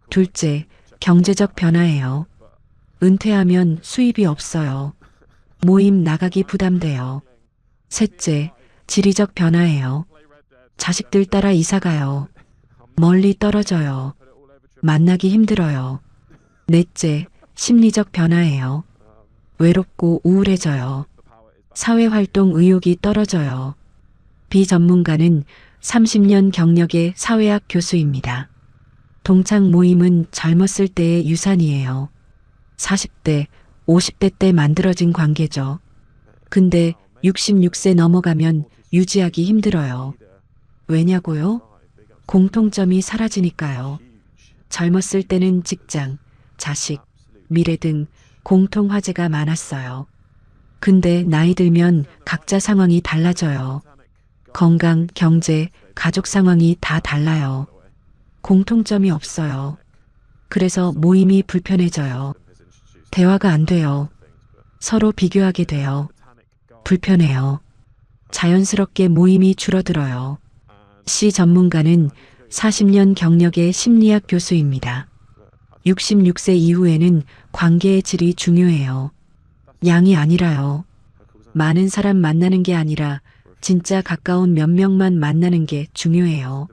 둘째, 경제적 변화예요. 은퇴하면 수입이 없어요. 모임 나가기 부담돼요. 셋째, 지리적 변화예요. 자식들 따라 이사가요. 멀리 떨어져요. 만나기 힘들어요. 넷째, 심리적 변화예요. 외롭고 우울해져요. 사회활동 의욕이 떨어져요. 비전문가는 30년 경력의 사회학 교수입니다. 동창 모임은 젊었을 때의 유산이에요. 40대, 50대 때 만들어진 관계죠. 근데 66세 넘어가면 유지하기 힘들어요. 왜냐고요? 공통점이 사라지니까요. 젊었을 때는 직장, 자식, 미래 등 공통 화제가 많았어요. 근데 나이 들면 각자 상황이 달라져요. 건강, 경제, 가족 상황이 다 달라요. 공통점이 없어요. 그래서 모임이 불편해져요. 대화가 안 돼요. 서로 비교하게 돼요. 불편해요. 자연스럽게 모임이 줄어들어요. C 전문가는 40년 경력의 심리학 교수입니다. 66세 이후에는 관계의 질이 중요해요. 양이 아니라요. 많은 사람 만나는 게 아니라 진짜 가까운 몇 명만 만나는 게 중요해요.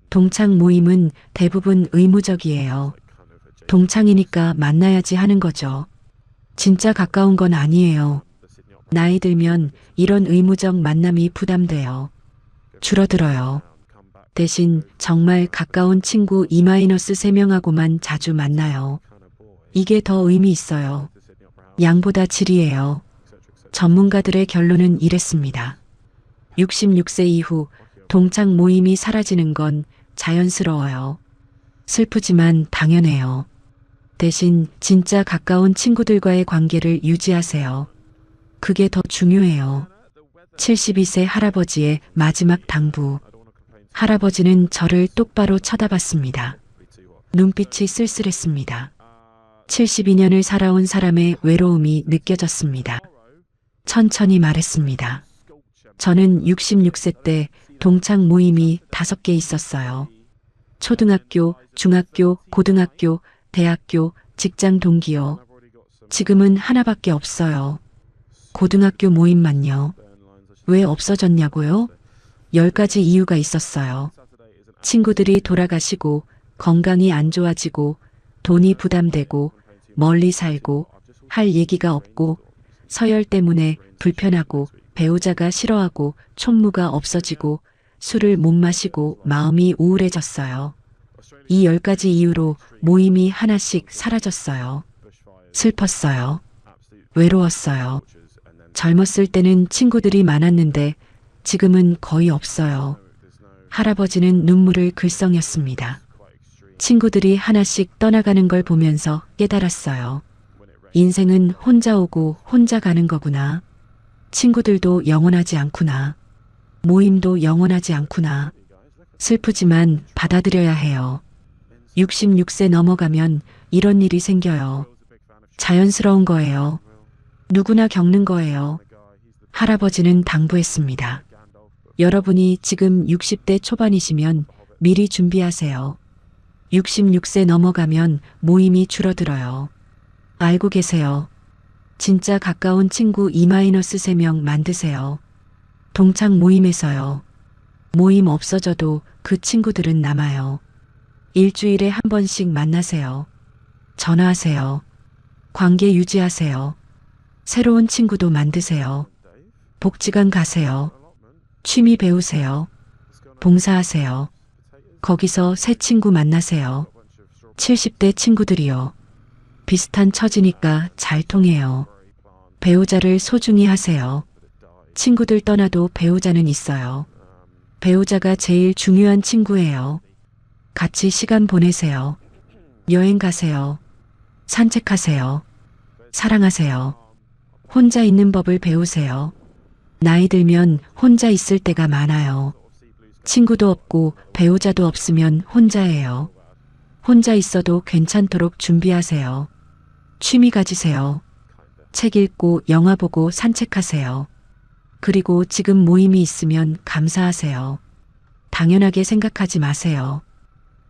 동창 모임은 대부분 의무적이에요. 동창이니까 만나야지 하는 거죠. 진짜 가까운 건 아니에요. 나이 들면 이런 의무적 만남이 부담돼요. 줄어들어요. 대신 정말 가까운 친구 2-3명하고만 자주 만나요. 이게 더 의미 있어요. 양보다 질이에요. 전문가들의 결론은 이랬습니다. 66세 이후 동창 모임이 사라지는 건 자연스러워요. 슬프지만 당연해요. 대신 진짜 가까운 친구들과의 관계를 유지하세요. 그게 더 중요해요. 72세 할아버지의 마지막 당부. 할아버지는 저를 똑바로 쳐다봤습니다. 눈빛이 쓸쓸했습니다. 72년을 살아온 사람의 외로움이 느껴졌습니다. 천천히 말했습니다. 저는 66세 때 동창 모임이 5개 있었어요. 초등학교, 중학교, 고등학교, 대학교, 직장 동기요. 지금은 하나밖에 없어요. 고등학교 모임만요. 왜 없어졌냐고요? 10가지 이유가 있었어요. 친구들이 돌아가시고 건강이 안 좋아지고 돈이 부담되고 멀리 살고 할 얘기가 없고 서열 때문에 불편하고 배우자가 싫어하고 총무가 없어지고 술을 못 마시고 마음이 우울해졌어요. 이 10가지 이유로 모임이 하나씩 사라졌어요. 슬펐어요. 외로웠어요. 젊었을 때는 친구들이 많았는데 지금은 거의 없어요. 할아버지는 눈물을 글썽였습니다. 친구들이 하나씩 떠나가는 걸 보면서 깨달았어요. 인생은 혼자 오고 혼자 가는 거구나. 친구들도 영원하지 않구나. 모임도 영원하지 않구나. 슬프지만 받아들여야 해요. 66세 넘어가면 이런 일이 생겨요. 자연스러운 거예요. 누구나 겪는 거예요. 할아버지는 당부했습니다. 여러분이 지금 60대 초반이시면 미리 준비하세요. 66세 넘어가면 모임이 줄어들어요. 알고 계세요. 진짜 가까운 친구 2-3명 만드세요. 동창 모임에서요. 모임 없어져도 그 친구들은 남아요. 일주일에 한 번씩 만나세요. 전화하세요. 관계 유지하세요. 새로운 친구도 만드세요. 복지관 가세요. 취미 배우세요. 봉사하세요. 거기서 새 친구 만나세요. 70대 친구들이요. 비슷한 처지니까 잘 통해요. 배우자를 소중히 하세요. 친구들 떠나도 배우자는 있어요. 배우자가 제일 중요한 친구예요. 같이 시간 보내세요. 여행 가세요. 산책하세요. 사랑하세요. 혼자 있는 법을 배우세요. 나이 들면 혼자 있을 때가 많아요. 친구도 없고 배우자도 없으면 혼자예요. 혼자 있어도 괜찮도록 준비하세요. 취미 가지세요. 책 읽고 영화 보고 산책하세요. 그리고 지금 모임이 있으면 감사하세요. 당연하게 생각하지 마세요.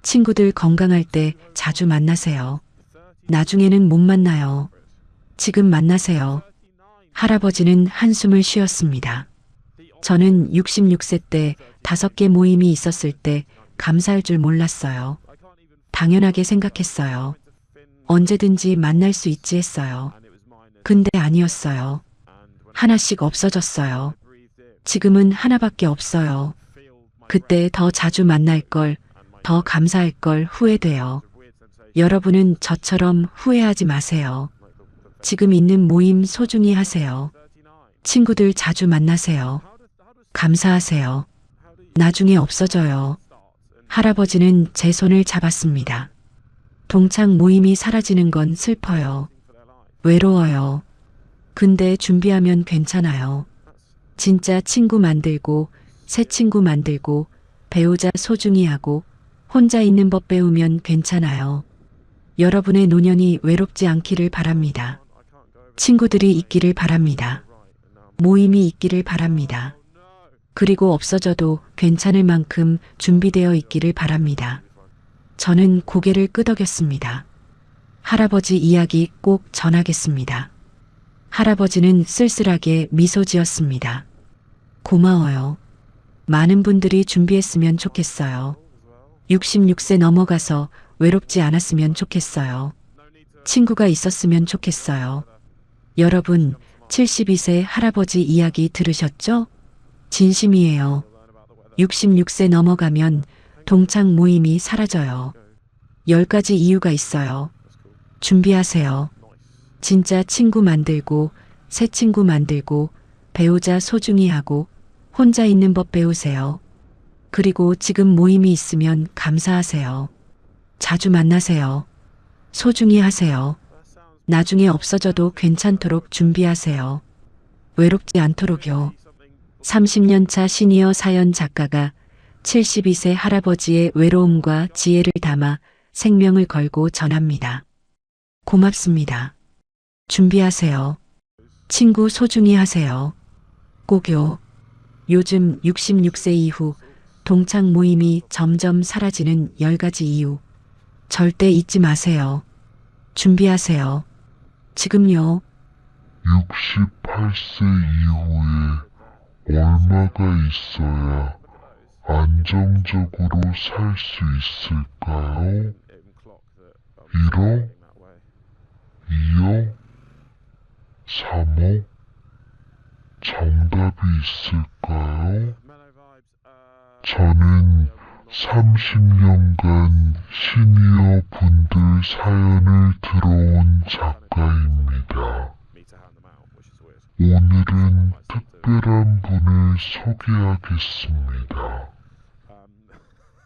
친구들 건강할 때 자주 만나세요. 나중에는 못 만나요. 지금 만나세요. 할아버지는 한숨을 쉬었습니다. 저는 66세 때 5개 모임이 있었을 때 감사할 줄 몰랐어요. 당연하게 생각했어요. 언제든지 만날 수 있지 했어요. 근데 아니었어요. 하나씩 없어졌어요. 지금은 하나밖에 없어요. 그때 더 자주 만날 걸, 더 감사할 걸 후회돼요. 여러분은 저처럼 후회하지 마세요. 지금 있는 모임 소중히 하세요. 친구들 자주 만나세요. 감사하세요. 나중에 없어져요. 할아버지는 제 손을 잡았습니다. 동창 모임이 사라지는 건 슬퍼요. 외로워요. 근데 준비하면 괜찮아요. 진짜 친구 만들고, 새 친구 만들고, 배우자 소중히 하고, 혼자 있는 법 배우면 괜찮아요. 여러분의 노년이 외롭지 않기를 바랍니다. 친구들이 있기를 바랍니다. 모임이 있기를 바랍니다. 그리고 없어져도 괜찮을 만큼 준비되어 있기를 바랍니다. 저는 고개를 끄덕였습니다. 할아버지 이야기 꼭 전하겠습니다. 할아버지는 쓸쓸하게 미소 지었습니다. 고마워요. 많은 분들이 준비했으면 좋겠어요. 66세 넘어가서 외롭지 않았으면 좋겠어요. 친구가 있었으면 좋겠어요. 여러분, 72세 할아버지 이야기 들으셨죠? 진심이에요. 66세 넘어가면 동창 모임이 사라져요. 10가지 이유가 있어요. 준비하세요. 진짜 친구 만들고, 새 친구 만들고, 배우자 소중히 하고, 혼자 있는 법 배우세요. 그리고 지금 모임이 있으면 감사하세요. 자주 만나세요. 소중히 하세요. 나중에 없어져도 괜찮도록 준비하세요. 외롭지 않도록요. 30년 차 시니어 사연 작가가 72세 할아버지의 외로움과 지혜를 담아 생명을 걸고 전합니다. 고맙습니다. 준비하세요. 친구 소중히 하세요. 꼭요. 요즘 66세 이후 동창 모임이 점점 사라지는 10가지 이유. 절대 잊지 마세요. 준비하세요. 지금요. 68세 이후에 얼마가 있어야 안정적으로 살 수 있을까요? 1억? 2억? 3억? 정답이 있을까요? 저는 30년간 시니어 분들 사연을 들어온 작가입니다. 오늘은 특별한 분을 소개하겠습니다.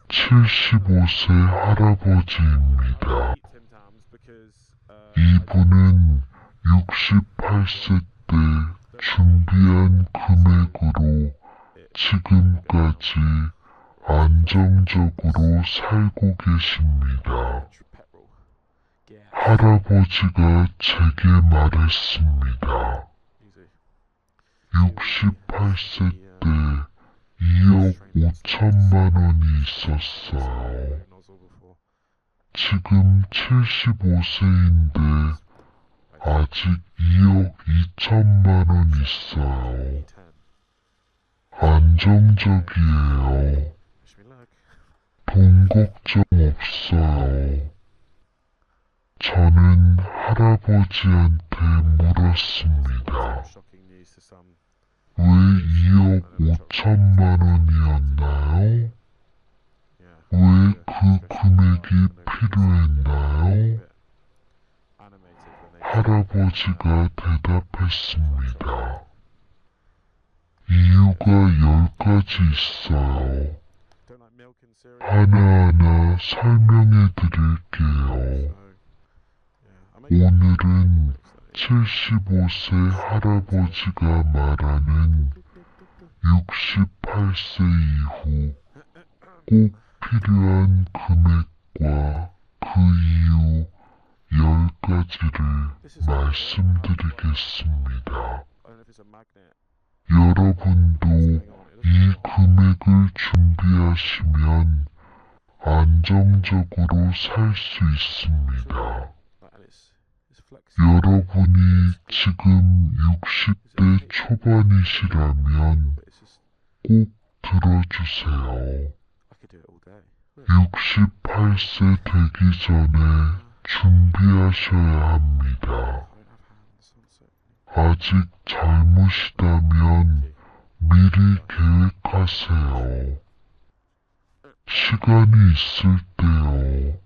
75세 할아버지입니다. 이분은 68세 때 준비한 금액으로 지금까지 안정적으로 살고 계십니다. 할아버지가 제게 말했습니다. 68세 때 2억 5천만 원이 있었어요. 지금 75세인데 아직 2억 2천만 원 있어요. 안정적이에요. 돈 걱정 없어요. 저는 할아버지한테 물었습니다. 왜 2억 5천만 원이었나요? 왜 그 금액이 필요했나요? 할아버지가 대답했습니다. 이유가 10가지 있어요. 하나하나 설명해 드릴게요. 오늘은 75세 할아버지가 말하는 68세 이후 꼭 필요한 금액과 그 이유 10가지를 말씀드리겠습니다. 여러분도 이 금액을 준비하시면 안정적으로 살 수 있습니다. 여러분이 지금 60대 초반이시라면 꼭 들어주세요. 68세 되기 전에 준비하셔야 합니다. 아직 젊으시다면 미리 계획하세요. 시간이 있을 때요.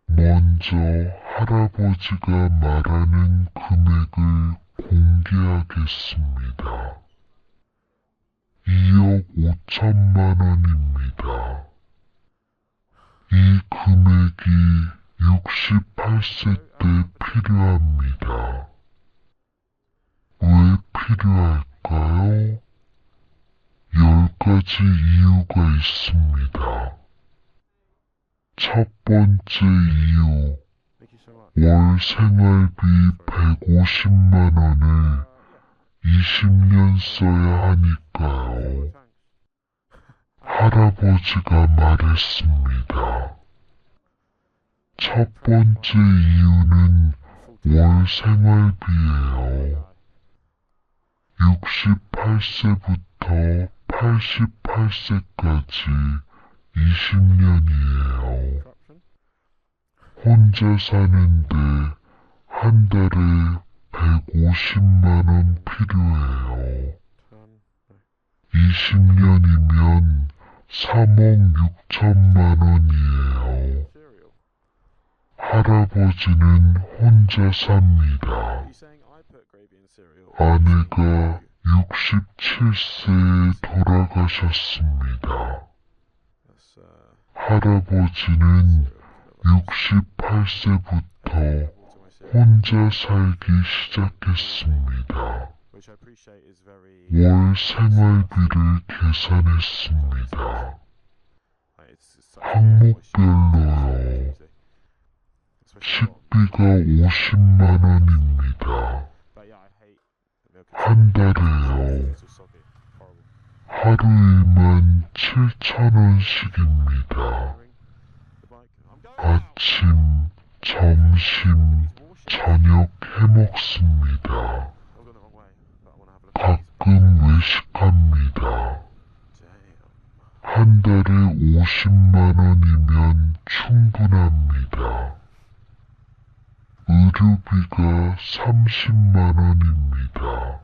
먼저 할아버지가 말하는 금액을 공개하겠습니다. 2억 5천만 원입니다. 이 금액이 68세 때 필요합니다. 왜 필요할까요? 10가지 이유가 있습니다. 첫 번째 이유, 월 생활비 150만 원을 20년 써야 하니까요. 할아버지가 말했습니다. 첫 번째 이유는 월 생활비예요. 68세부터 88세까지 20년이에요. 혼자 사는데 한 달에 150만 원 필요해요. 20년이면 3억 6천만 원이에요. 할아버지는 혼자 삽니다. 아내가 67세에 돌아가셨습니다. 할아버지는 68세부터 혼자 살기 시작했습니다. 월 생활비를 계산했습니다. 항목별로요. 식비가 50만 원입니다. 한 달에요. 하루 일만 7천 원씩입니다. 아침, 점심, 저녁 해먹습니다. 가끔 외식합니다. 한 달에 50만 원이면 충분합니다. 의료비가 30만 원입니다.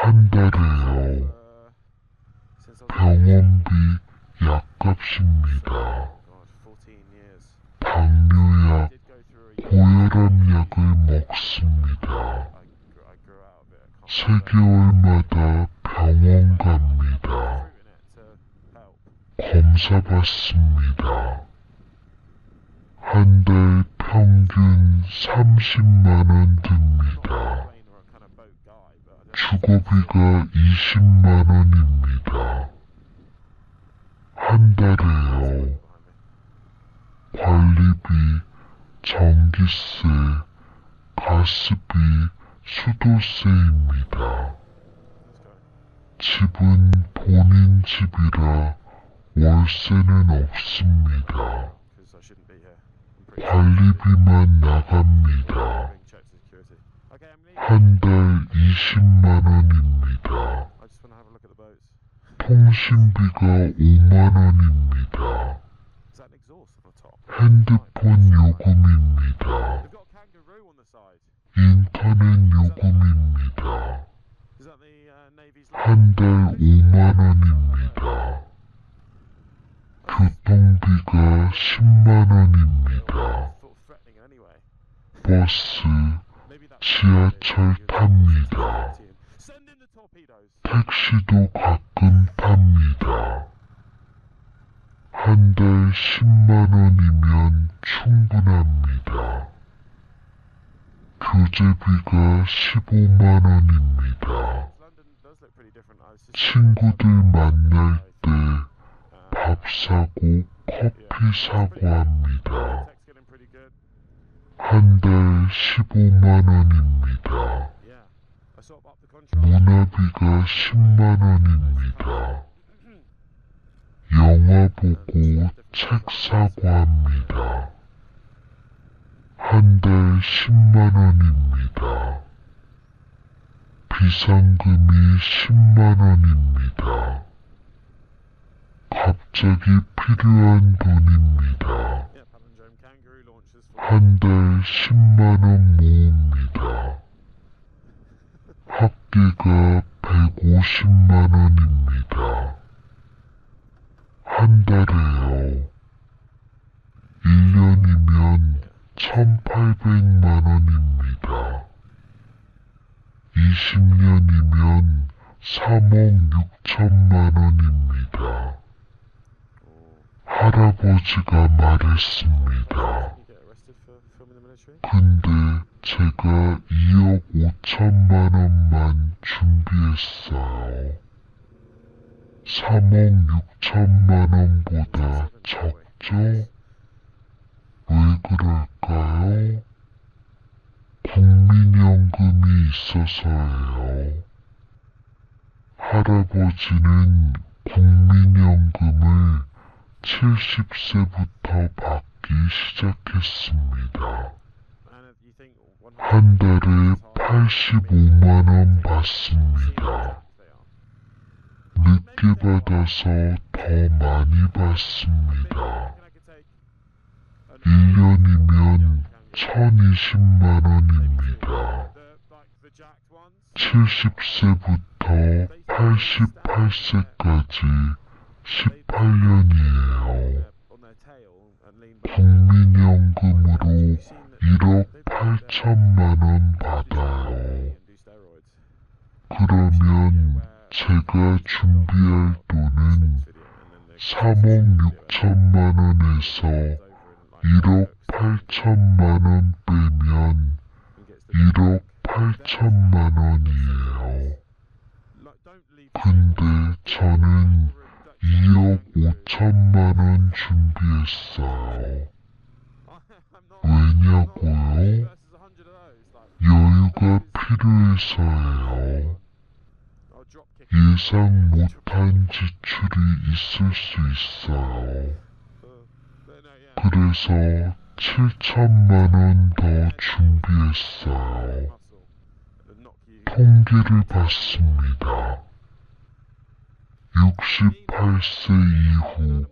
한 달에요. 병원비 약값입니다. 당뇨약, 고혈압약을 먹습니다. 3개월마다 병원 갑니다. 검사 받습니다. 한 달 평균 30만원 듭니다. 주거비가 20만원입니다. 한 달에요. 관리비, 전기세, 가스비, 수도세입니다. 집은 본인 집이라 월세는 없습니다. 관리비만 나갑니다. 한 달 20만원입니다. 통신비가 5만원입니다. 핸드폰 요금입니다. 인터넷 요금입니다. 한 달 5만원입니다. 교통비가 10만원입니다. 버스, 지하철 탑니다. 택시도 가끔 탑니다. 한 달 10만원이면 충분합니다. 교재비가 15만원입니다. 친구들 만날 때 밥 사고 커피 사고 합니다. 한 달 15만원입니다. 문화비가 10만원입니다. 영화 보고 책 사고 합니다. 한 달 10만원입니다. 비상금이 10만원입니다. 갑자기 필요한 돈입니다. 한 달 10만원 모읍니다. 학기가 150만원입니다. 한 달에요. 1년이면 1800만원입니다. 20년이면 3억 6천만원입니다. 할아버지가 말했습니다. 근데 제가 2억 5천만원만 준비했어요. 3억 6천만원보다 적죠? 왜 그럴까요? 국민연금이 있어서예요. 할아버지는 국민연금을 70세부터 받기 시작했습니다. 한 달에 85만원 받습니다. 늦게 받아서 더 많이 받습니다. 1년이면 1020만원입니다. 70세부터 88세까지 18년이에요. 국민연금으로 1억 8천만원 받아요. 그러면 제가 준비할 돈은 3억 6천만원에서 1억 8천만원 빼면 1억 8천만원이에요. 근데 저는 2억 5천만원 준비했어요. 왜냐고요? 여유가 필요해서예요. 예상 못한 지출이 있을 수 있어요. 그래서 7천만원 더 준비했어요. 통계를 봤습니다. 68세 이후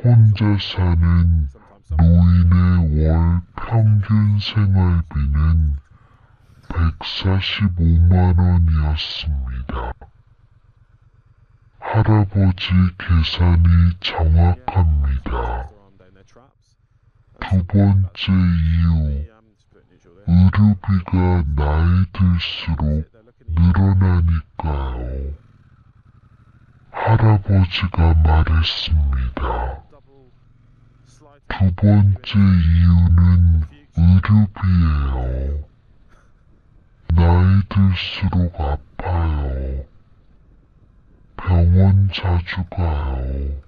혼자 사는 노인의 월 평균 생활비는 145만 원이었습니다. 할아버지 계산이 정확합니다. 두 번째 이유, 의료비가 나이 들수록 늘어나니까요. 할아버지가 말했습니다. 두 번째 이유는 의료비예요. 나이 들수록 아파요. 병원 자주 가요.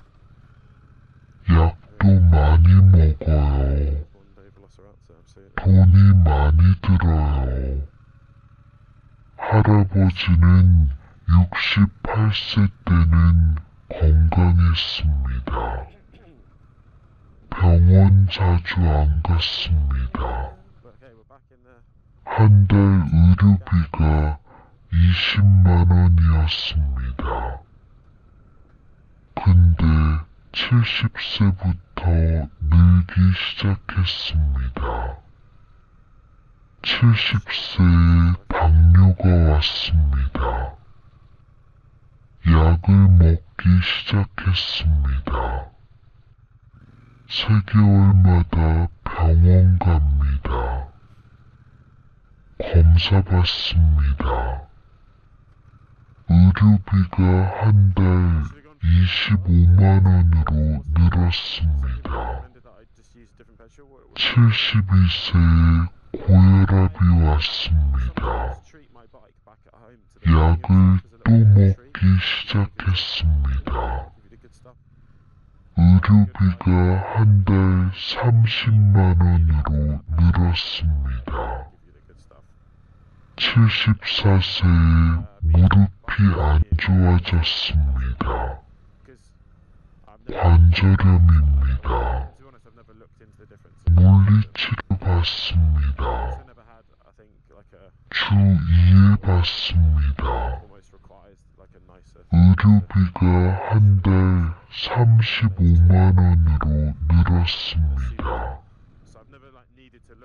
약도 많이 먹어요. 돈이 많이 들어요. 할아버지는 68세 때는 건강했습니다. 병원 자주 안 갔습니다. 한 달 의료비가 20만 원이었습니다. 근데 70세부터 늘기 시작했습니다. 70세에 당뇨가 왔습니다. 약을 먹기 시작했습니다. 3개월마다 병원 갑니다. 검사 받습니다. 의료비가 한 달 25만 원으로 늘었습니다. 72세에 고혈압이 왔습니다. 약을 또 먹기 시작했습니다. 의료비가 한 달 30만 원으로 늘었습니다. 74세에 무릎이 안 좋아졌습니다. 관절염입니다. 물리치료 받습니다. 주 2회 받습니다. 의료비가 한 달 35만 원으로 늘었습니다.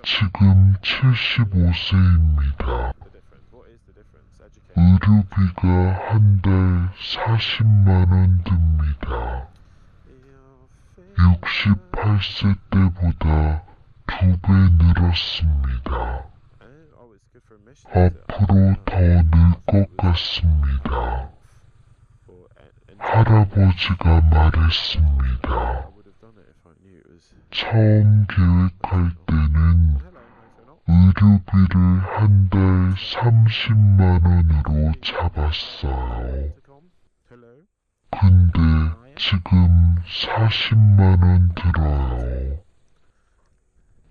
지금 75세입니다. 의료비가 한 달 40만 원 듭니다. 68세 때보다 2배 늘었습니다. 앞으로 더 늘 것 같습니다. 할아버지가 말했습니다. 처음 계획할 때는 의료비를 한 달 30만 원으로 잡았어요. 근데 지금 40만 원 들어요.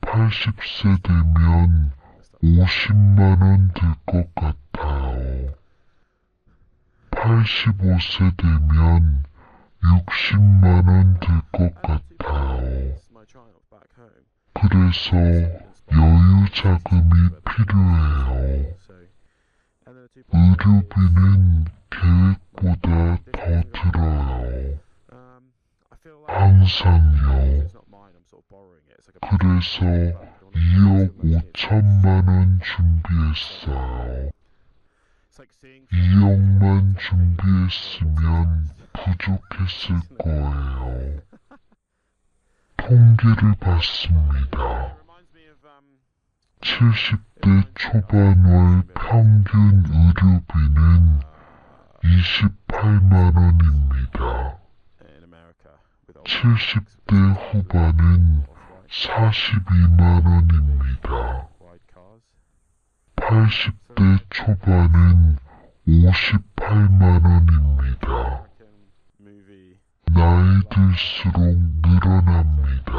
80세 되면 50만 원 들 것 같아요. 85세 되면 60만 원 들 것 같아요. 그래서 여유 자금이 필요해요. 의료비는 계획보다 더 들어요. 항상요. 그래서 2억 5천만 원 준비했어요. 2억만 준비했으면 부족했을 거예요. 통계를 봤습니다. 70대 초반 월 평균 의료비는 28만 원입니다. 70대 후반은 42만 원입니다. 80대 초반은 58만 원입니다. 나이 들수록 늘어납니다.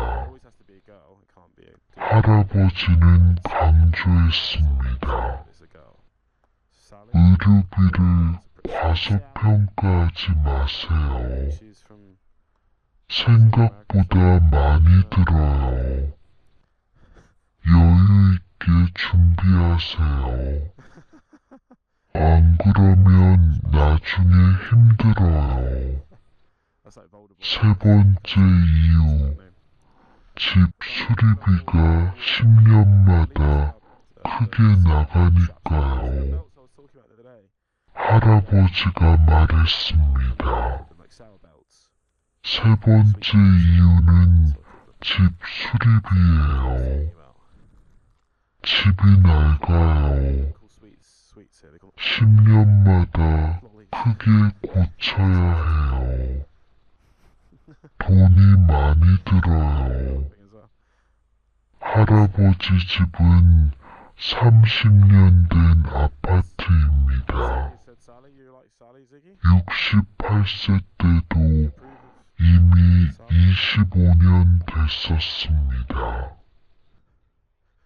할아버지는 강조했습니다. 의료비를 과소평가하지 마세요. 생각보다 많이 들어요. 여유 있게 준비하세요. 안 그러면 나중에 힘들어요. 세 번째 이유, 집 수리비가 10년마다 크게 나가니까요. 할아버지가 말했습니다. 세 번째 이유는 집 수리비예요. 집이 낡아요. 10년마다 크게 고쳐야 해요. 돈이 많이 들어요. 할아버지 집은 30년 된 아파트입니다. 68세 때도 이미 25년 됐었습니다.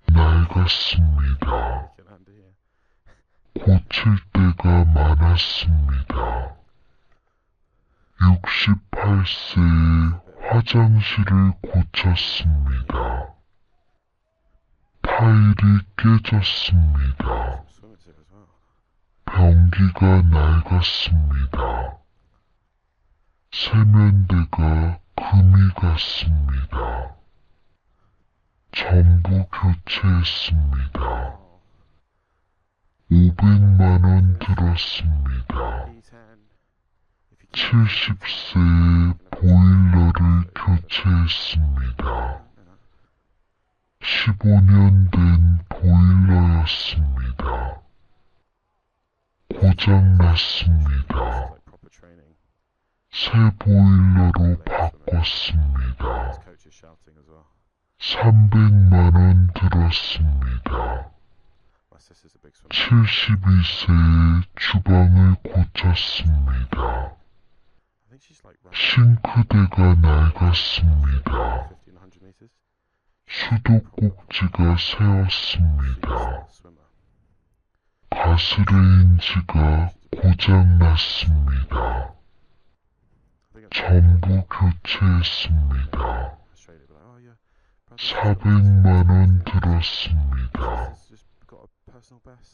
낡았습니다. 고칠 때가 많았습니다. 68세에 화장실을 고쳤습니다. 타일이 깨졌습니다. 변기가 낡았습니다. 세면대가 금이 갔습니다. 전부 교체했습니다. 500만 원 들었습니다. 70세에 보일러를 교체했습니다. 15년 된 보일러였습니다. 고장났습니다. 새 보일러로 바꿨습니다. 300만 원 들었습니다. 72세에 주방을 고쳤습니다. 싱크대가 낡았습니다. 수도꼭지가 새었습니다. 가스레인지가 고장났습니다. 전부 교체했습니다. 400만 원 들었습니다.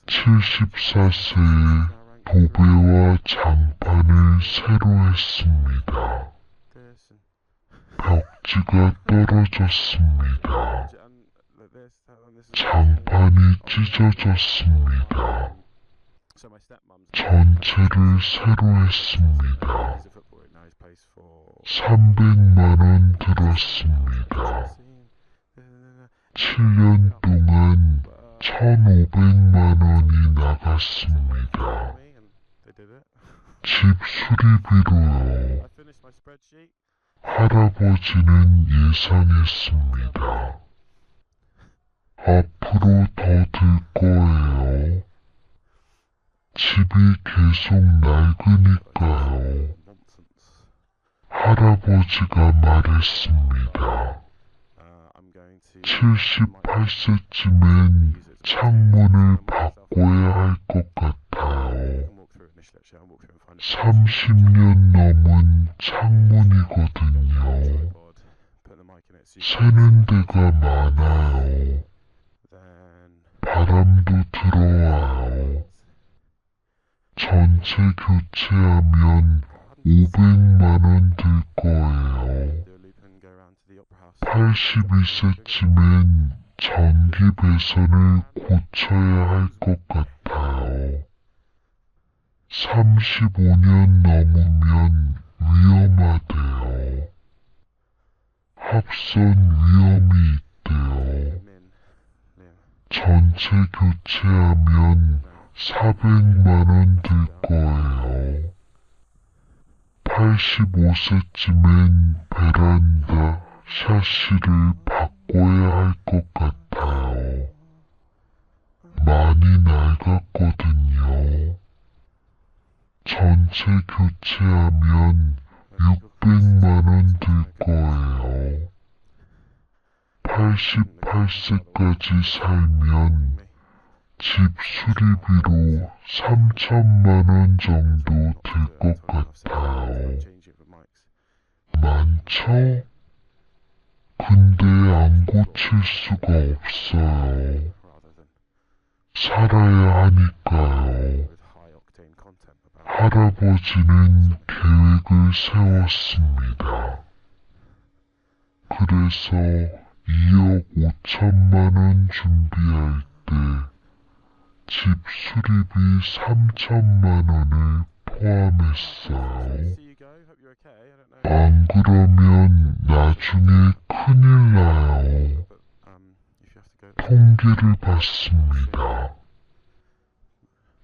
74세에 도배와 장판을 새로 했습니다. 벽지가 떨어졌습니다. 장판이 찢어졌습니다. 전체를 새로 했습니다. 300만 원 들었습니다. 7년 동안 1,500만 원이 나갔습니다. 집 수리비로요. 할아버지는 예상했습니다. 앞으로 더 들 거예요. 집이 계속 낡으니까요. 할아버지가 말했습니다. 78세쯤엔 창문을 바꿔야 할 것 같아요. 30년 넘은 창문이거든요. 새는 데가 많아요. 바람도 들어와요. 전체 교체하면 500만 원 들 거예요. 82세쯤엔 전기 배선을 고쳐야 할 것 같아요. 35년 넘으면 위험하대요. 합선 위험이 있대요. 전체 교체하면 400만 원 들 거예요. 85세쯤엔 베란다 샤시를 바꿔야 할 것 같아요. 많이 낡았거든요. 전체 교체하면 600만 원 들 거예요. 88세까지 살면 집 수리비로 3,000만 원 정도 들 것 같아요. 많죠? 근데 안 고칠 수가 없어요. 살아야 하니까요. 할아버지는 계획을 세웠습니다. 그래서 2억 5천만 원 준비할 때 집 수리비 3천만 원을 포함했어요. 안 그러면 나중에 큰일 나요. 통계를 봤습니다.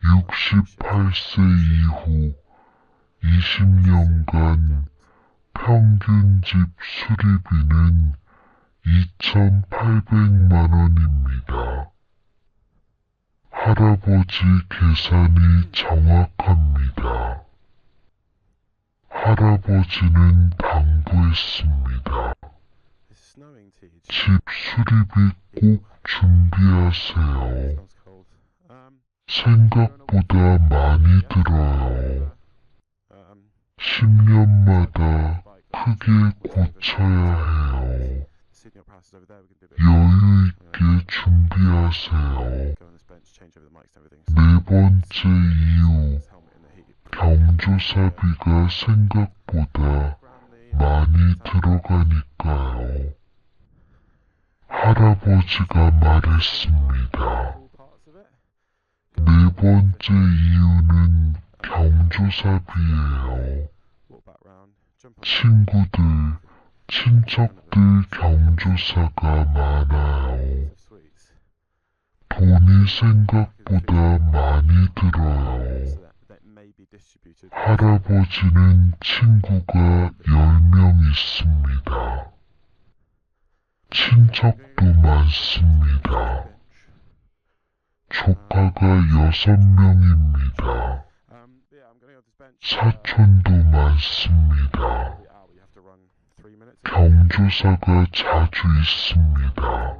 68세 이후 20년간 평균 집 수리비는 2,800만 원입니다. 할아버지 계산이 정확합니다. 할아버지는 당부했습니다. 집 수리비 꼭 준비하세요. 생각보다 많이 들어요. 10년마다 크게 고쳐야 해요. 여유 있게 준비하세요. 네 번째 이유, 경조사비가 생각보다 많이 들어가니까요. 할아버지가 말했습니다. 네 번째 이유는 경조사비예요. 친구들, 친척들 경조사가 많아요. 돈이 생각보다 많이 들어요. 할아버지는 친구가 10명 있습니다. 친척도 많습니다. 조카가 6명입니다. 사촌도 많습니다. 경조사가 자주 있습니다.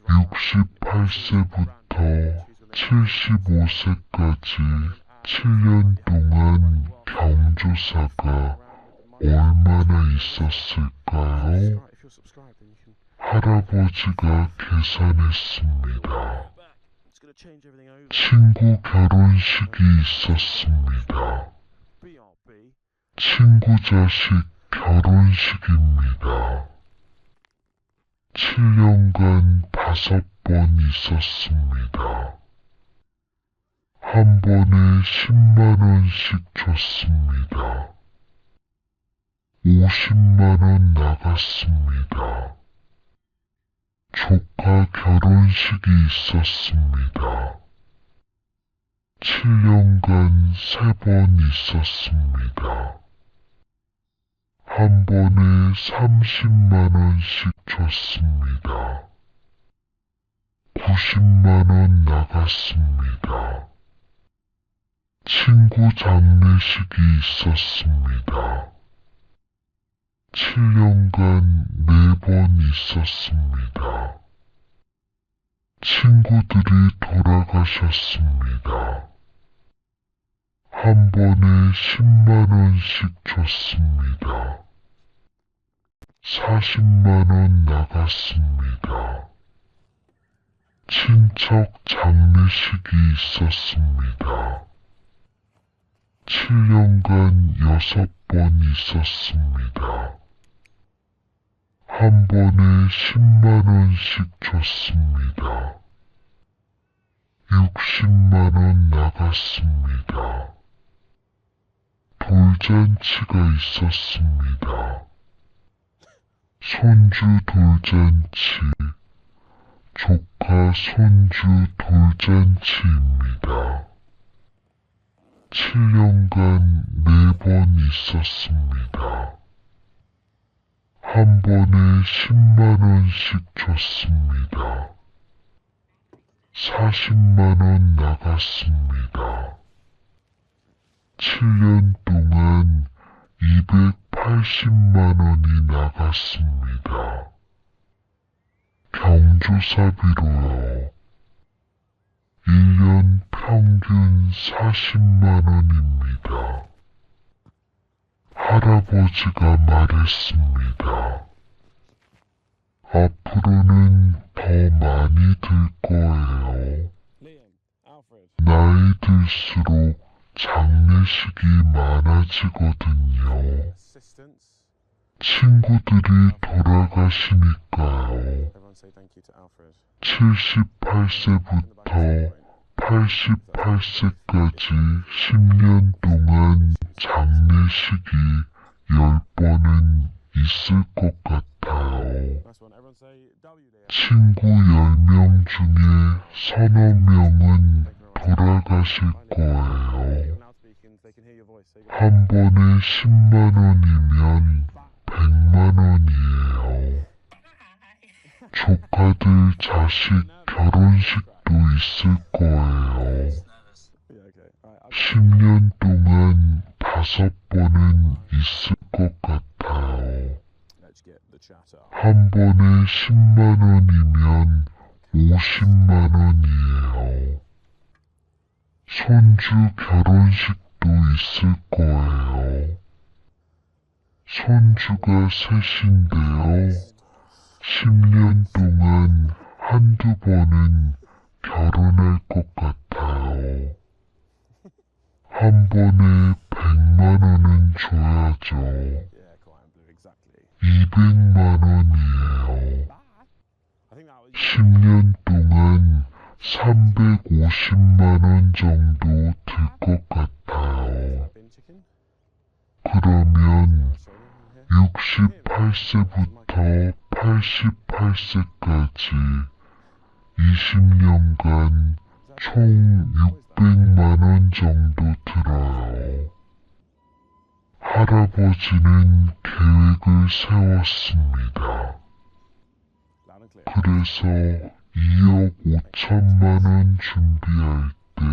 68세부터 75세까지 7년 동안 경조사가 얼마나 있었을까요? 할아버지가 계산했습니다. 친구 결혼식이 있었습니다. 친구 자식 결혼식입니다. 7년간 5번 있었습니다. 한 번에 10만 원씩 줬습니다. 50만 원 나갔습니다. 조카 결혼식이 있었습니다. 7년간 3번 있었습니다. 한 번에 30만 원씩 줬습니다. 90만 원 나갔습니다. 친구 장례식이 있었습니다. 7년간 4번 있었습니다. 친구들이 돌아가셨습니다. 한 번에 10만 원씩 줬습니다. 40만 원 나갔습니다. 친척 장례식이 있었습니다. 7년간 6번 있었습니다. 한 번에 10만 원씩 줬습니다. 60만 원 나갔습니다. 돌잔치가 있었습니다. 손주 돌잔치, 조카 손주 돌잔치입니다. 7년간 4번 있었습니다. 한 번에 10만 원씩 줬습니다. 40만 원 나갔습니다. 7년 동안 280만 원이 나갔습니다. 경조사비로요. 1년 평균 40만 원입니다. 할아버지가 말했습니다. 앞으로는 더 많이 들 거예요. 나이 들수록 장례식이 많아지거든요. 친구들이 돌아가시니까요. 78세부터 88세까지 10년 동안 장례식이 10번은 있을 것 같아요. 친구 10명 중에 서너 명은 돌아가실 거예요. 한 번에 10만 원이면 100만 원이에요. 조카들 자식 결혼식도 있을 거예요. 10년 동안 5번은 있을 것 같아요. 한 번에 10만 원이면 50만 원이에요. 손주 결혼식도 있을 거예요. 손주가 셋인데요. 10년 동안 한두 번은 결혼할 것 같아요. 한 번에 100만 원은 줘야죠. 200만 원이에요. 10년 동안 350만 원 정도 들 것 같아요. 그러면 68세부터 88세까지 20년간 총 600만 원 정도 들어요. 할아버지는 계획을 세웠습니다. 그래서 2억 5천만 원 준비할 때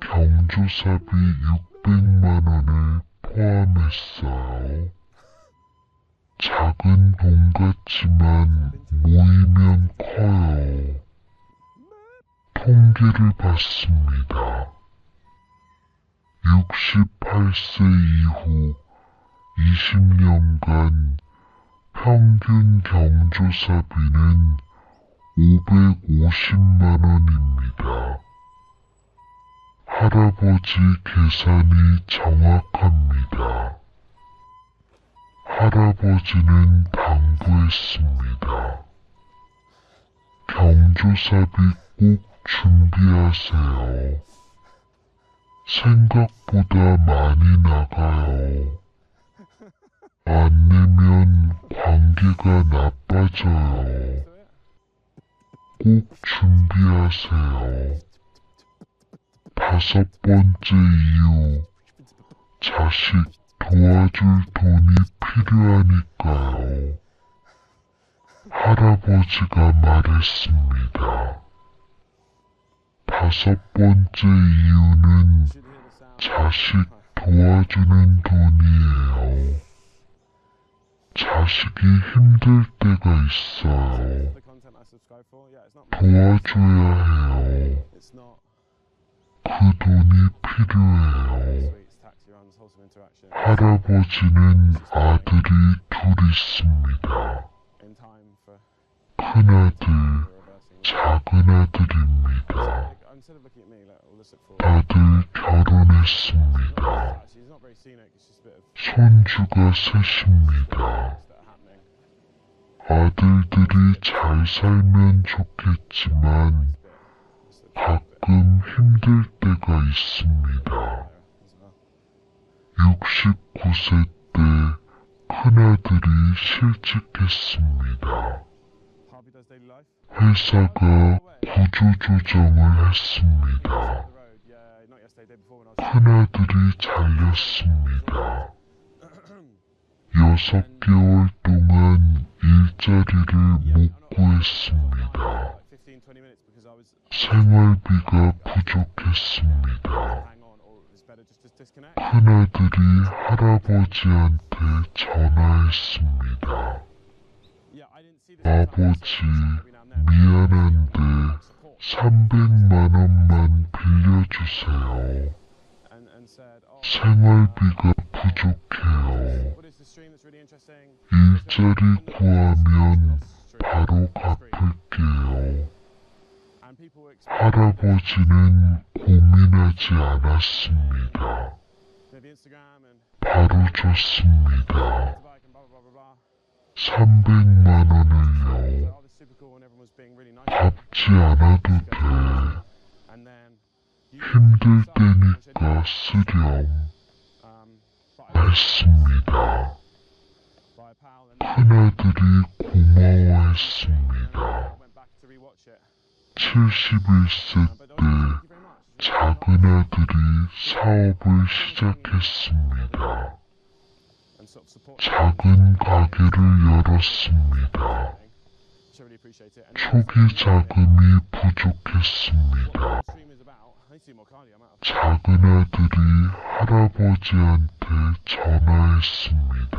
경조사비 600만 원을 포함했어요. 작은 돈 같지만 모이면 커요. 통계를 봤습니다. 68세 이후 20년간 평균 경조사비는 550만 원입니다. 할아버지 계산이 정확합니다. 할아버지는 당부했습니다. 경조사비 꼭 준비하세요. 생각보다 많이 나가요. 안 내면 관계가 나빠져요. 꼭 준비하세요. 5번째 이유, 자식 도와줄 돈이 필요하니까요. 할아버지가 말했습니다. 5번째 이유는 자식 도와주는 돈이에요. 자식이 힘들 때가 있어요. 도와줘야 해요. 그 돈이 필요해요. 할아버지는 아들이 둘 있습니다. 큰아들, 작은아들입니다. 다들 결혼했습니다. 손주가 셋입니다. 아들들이 잘 살면 좋겠지만 가끔 힘들 때가 있습니다. 69세 때 큰아들이 실직했습니다. 회사가 구조조정을 했습니다. 큰아들이 잘렸습니다. 6개월 동안 일자리를 못 구했습니다. 생활비가 부족했습니다. 큰아들이 할아버지한테 전화했습니다. 아버지, 미안한데 300만 원만 빌려주세요. 생활비가 부족해요. 일자리 구하면 바로 갚을게요. 할아버지는 고민하지 않았습니다. 바로 줬습니다. 300만 원을요. 갚지 않아도 돼. 힘들 때니까 쓰렴. 했습니다. 큰아들이 고마워했습니다. 71세 때 작은아들이 사업을 시작했습니다. 작은 가게를 열었습니다. 초기 자금이 부족했습니다. 작은아들이 할아버지한테 전화했습니다.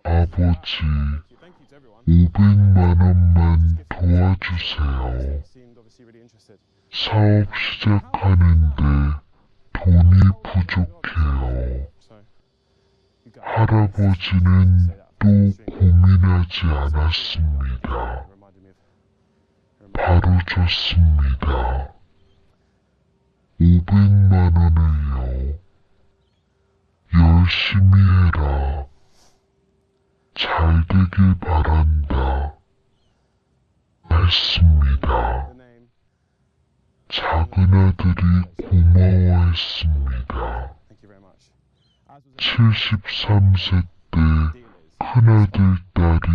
아버지, 500만 원만 도와주세요. 사업 시작하는데 돈이 부족해요. 할아버지는 또 고민하지 않았습니다. 바로 줬습니다. 500만 원을요. 열심히 해라. 잘 되길 바란다. 했습니다. 작은아들이 고마워했습니다. 73세 때 큰아들 딸이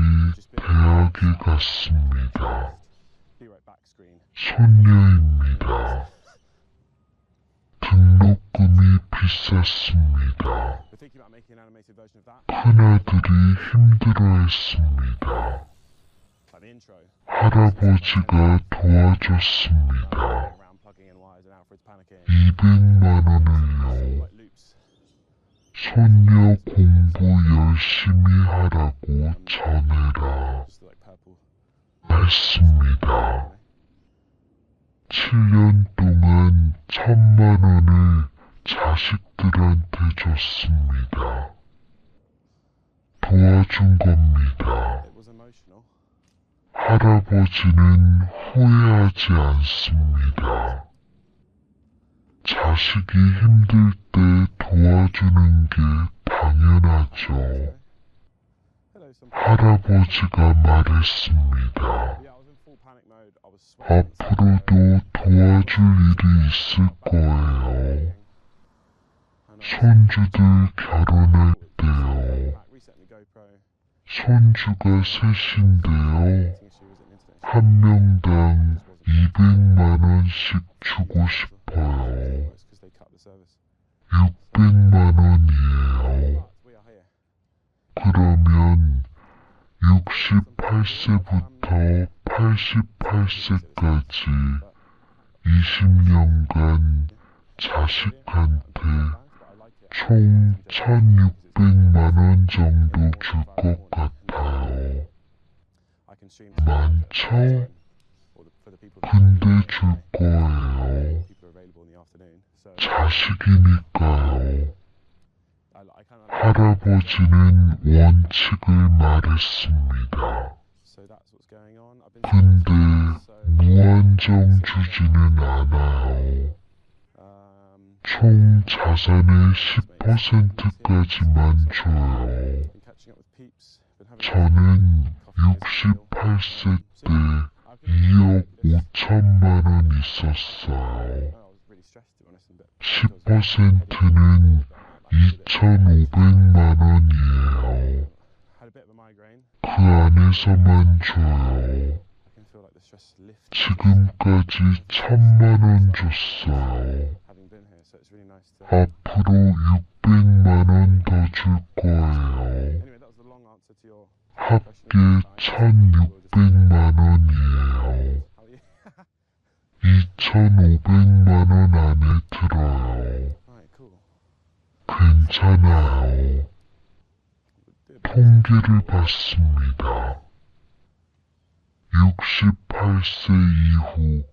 대학에 갔습니다. 손녀입니다. 등록금이 비쌌습니다. 큰아들이 힘들어했습니다. 할아버지가 도와줬습니다. 200만 원을요. 손녀 공부 열심히 하라고 전해라. 했습니다. 7년 동안 1000만 원을 자식들한테 줬습니다. 도와준 겁니다. 할아버지는 후회하지 않습니다. 자식이 힘들 때 도와주는 게 당연하죠. 할아버지가 말했습니다. 앞으로도 도와줄 일이 있을 거예요. 손주들 결혼할 때요. 손주가 셋인데요. 한 명당 200만 원씩 주고 싶어요. 600만 원이에요. 그러면 68세부터 88세까지 20년간 자식한테 총 1600만 원 정도 줄 것 같아요. 많죠? 근데 줄 거예요. 자식이니까요. 할아버지는 원칙을 말했습니다. 근데 무한정 주지는 않아요. 총 자산의 10%까지만 줘요. 저는 68세 때 2억 5천만 원 있었어요. 10%는 2,500만 원이에요. 그 안에서만 줘요. 지금까지 1000만 원 줬어요. 앞으로 600만 원 더 줄 거예요. 합계 1,600만 원이에요. 2,500만 원 안에 들어요. 괜찮아요. 통계를 봤습니다. 68세 이후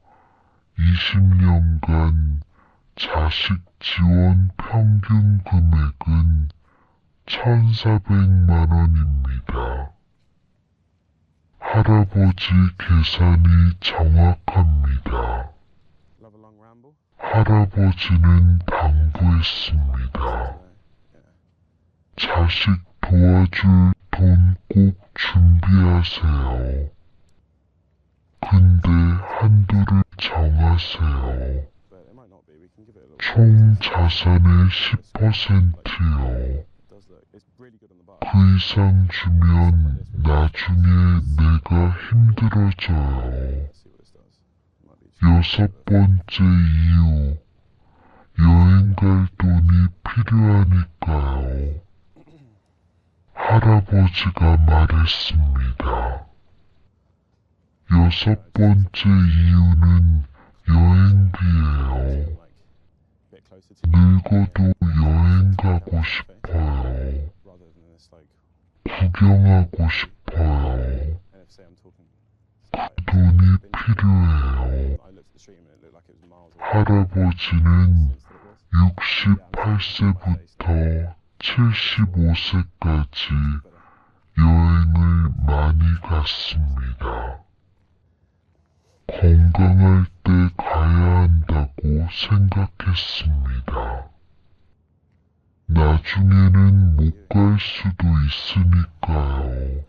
20년간 자식 지원 평균 금액은 1,400만 원입니다. 할아버지 계산이 정확합니다. 할아버지는 당부했습니다. 자식 도와줄 돈 꼭 준비하세요. 근데 한도를 정하세요. 총 자산의 10%요. 그 이상 주면 나중에 내가 힘들어져요. 여섯 번째 이유, 여행 갈 돈이 필요하니까요. 할아버지가 말했습니다. 여섯 번째 이유는 여행비예요. 늙어도 여행 가고 싶어요. 구경하고 싶어요. 그 돈이 필요해요. 할아버지는 68세부터 75세까지 여행을 많이 갔습니다. 건강할 때 가야 한다고 생각했습니다. 나중에는 못 갈 수도 있으니까요.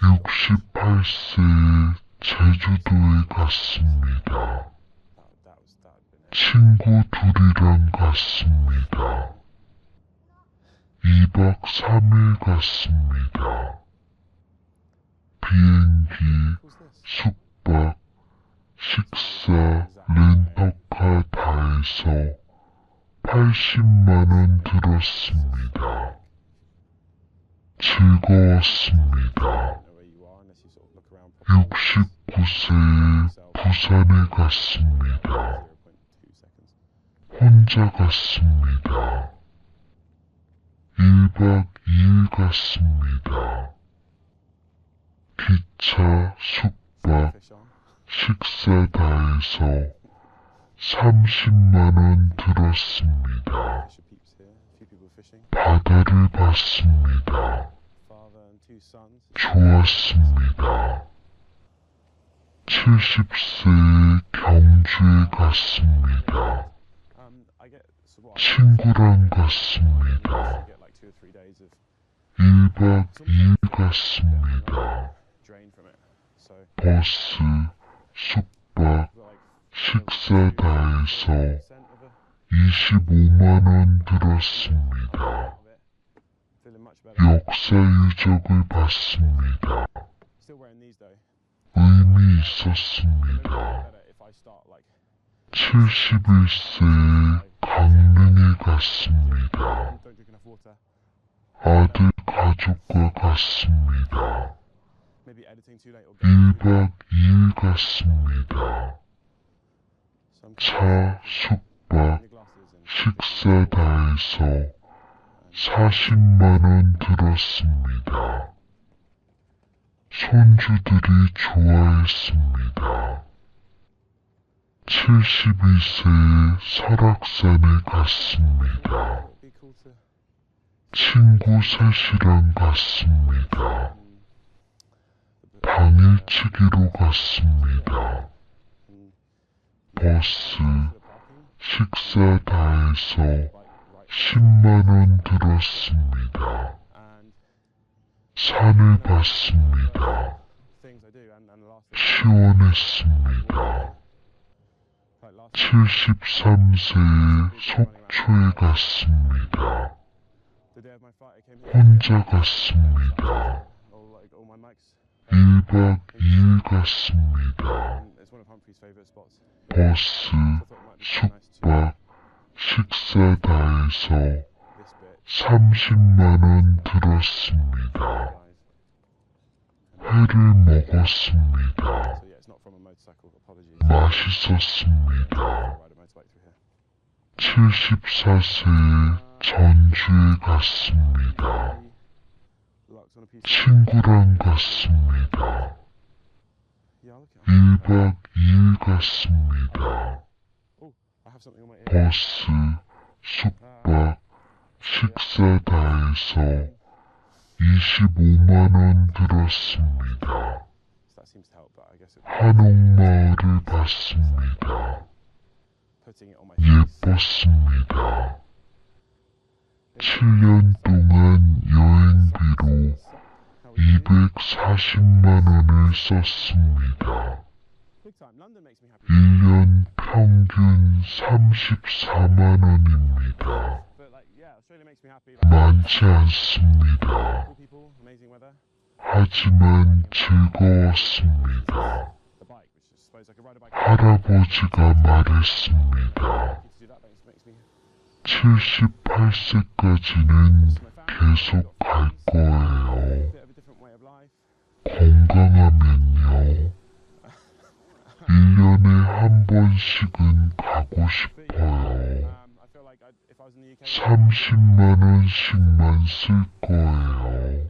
68세에 제주도에 갔습니다. 친구 둘이랑 갔습니다. 2박 3일 갔습니다. 비행기, 숙박, 식사, 렌터카 다 해서 80만원 들었습니다. 즐거웠습니다. 69세에 부산에 갔습니다. 혼자 갔습니다. 1박 2일 갔습니다. 기차, 숙박, 식사 다 해서 30만원 들었습니다. 바다를 봤습니다. 좋았습니다. 70세에 경주에 갔습니다. 친구랑 갔습니다. 1박 2일 갔습니다. 버스, 숙박, 식사 다 해서 25만원 들었습니다. 역사 유적을 봤습니다. 의미 있었습니다. 71세에 강릉에 갔습니다. 아들 가족과 갔습니다. 1박 2일 갔습니다. 차, 숙박, 식사 다 해서 40만원 들었습니다. 손주들이 좋아했습니다. 72세에 설악산에 갔습니다. 친구 셋이랑 갔습니다. 당일치기로 갔습니다. 버스, 식사 다 해서 10만원 들었습니다. 산을 봤습니다. 시원했습니다. 73세에 속초에 갔습니다. 혼자 갔습니다. 1박 2일 갔습니다. 버스, 숙박, 식사 다 해서 30만원 들었습니다. 회를 먹었습니다. 맛있었습니다. 74세에 전주에 갔습니다. 친구랑 갔습니다. 1박 2일 갔습니다. 버스, 숙박, 식사 다 해서 25만원 들었습니다. 한옥마을을 봤습니다. 예뻤습니다. 7년 동안 여행비로 240만 원을 썼습니다. 1년 평균 34만 원입니다. 많지 않습니다. 하지만 즐거웠습니다. 할아버지가 말했습니다. 78세까지는 계속 갈 거예요. 건강하면요. 1년에 한 번씩은 가고 싶어요. 30만 원씩만 쓸 거예요.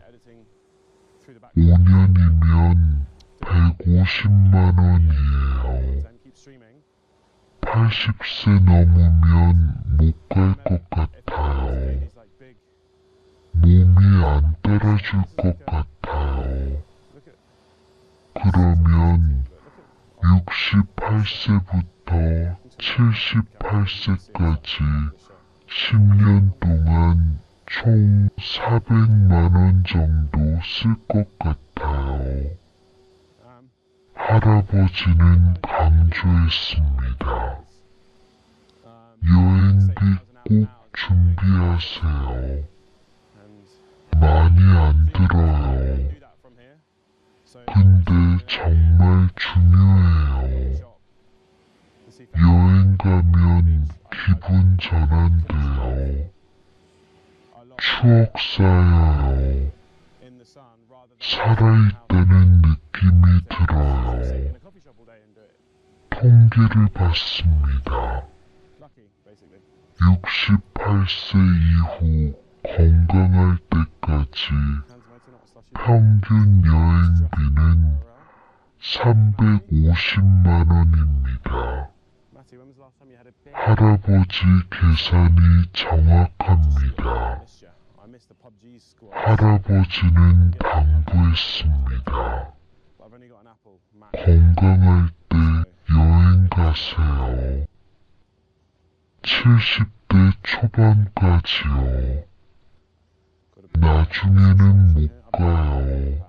5년이면 150만 원이에요. 80세 넘으면 못 갈 것 같아요. 몸이 안 따라줄 것 같아요. 그러면 68세부터 78세까지 10년 동안 총 400만 원 정도 쓸 것 같아요. 할아버지는 강조했습니다. 여행비 꼭 준비하세요. 많이 안 들어요. 근데 정말 중요해요. 여행 가면 기분 전환돼요. 추억 쌓여요. 살아있다는 느낌이 들어요. 통계를 봤습니다. 68세 이후 건강할 때까지 평균 여행비는 350만 원입니다. 할아버지 계산이 정확합니다. 할아버지는 당부했습니다. 건강할 때 여행 가세요. 70대 초반까지요. 나중에는 못 가요.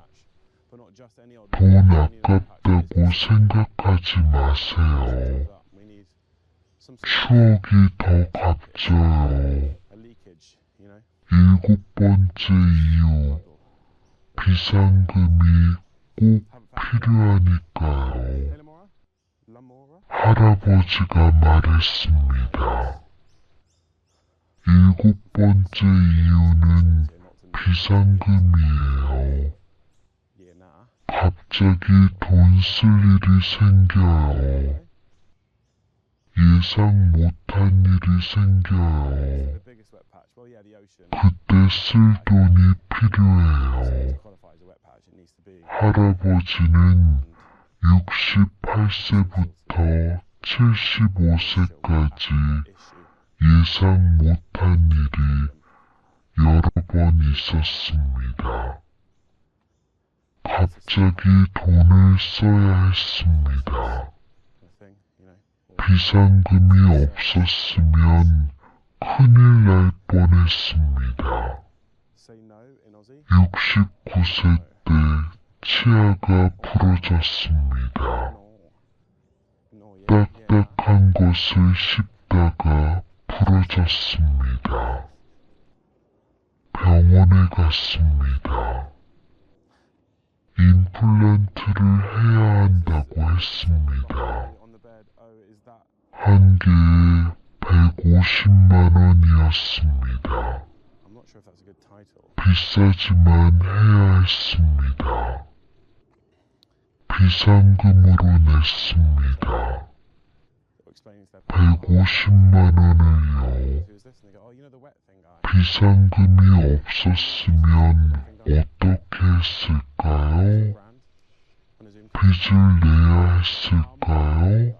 돈 아깝다고 생각하지 마세요. 추억이 더 값져요. 7번째 이유, 비상금이 꼭 필요하니까요. 할아버지가 말했습니다. 7번째 이유는 비상금이에요. 갑자기 돈 쓸 일이 생겨요. 예상 못한 일이 생겨요. 그때 쓸 돈이 필요해요. 할아버지는 68세부터 75세까지 예상 못한 일이 여러 번 있었습니다. 갑자기 돈을 써야 했습니다. 비상금이 없었으면 큰일 날 뻔했습니다. 69세 때 치아가 부러졌습니다. 딱딱한 것을 씹다가 부러졌습니다. 병원에 갔습니다. 임플란트를 해야 한다고 했습니다. 한 개에 150만 원이었습니다. 비싸지만 해야 했습니다. 비상금으로 냈습니다. 150만 원을요. 비상금이 없었으면 어떻게 했을까요? 빚을 내야 했을까요?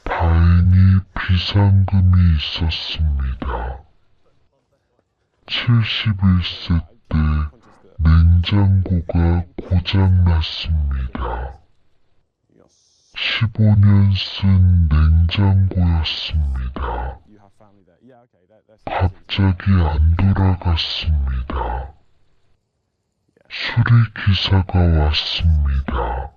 다행히 비상금이 있었습니다. 71세 때 냉장고가 고장났습니다. 15년 쓴 냉장고였습니다. 갑자기 안 돌아갔습니다. 수리기사가 왔습니다.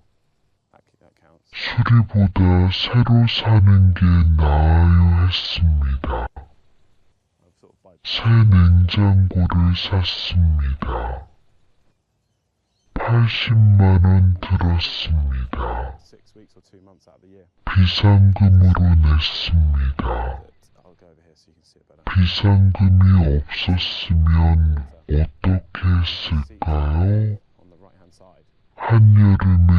수리보다 새로 사는 게 나아요 했습니다. 새 냉장고를 샀습니다. 80만 원 들었습니다. 비상금으로 냈습니다. 비상금이 없었으면 어떻게 했을까요? 한여름에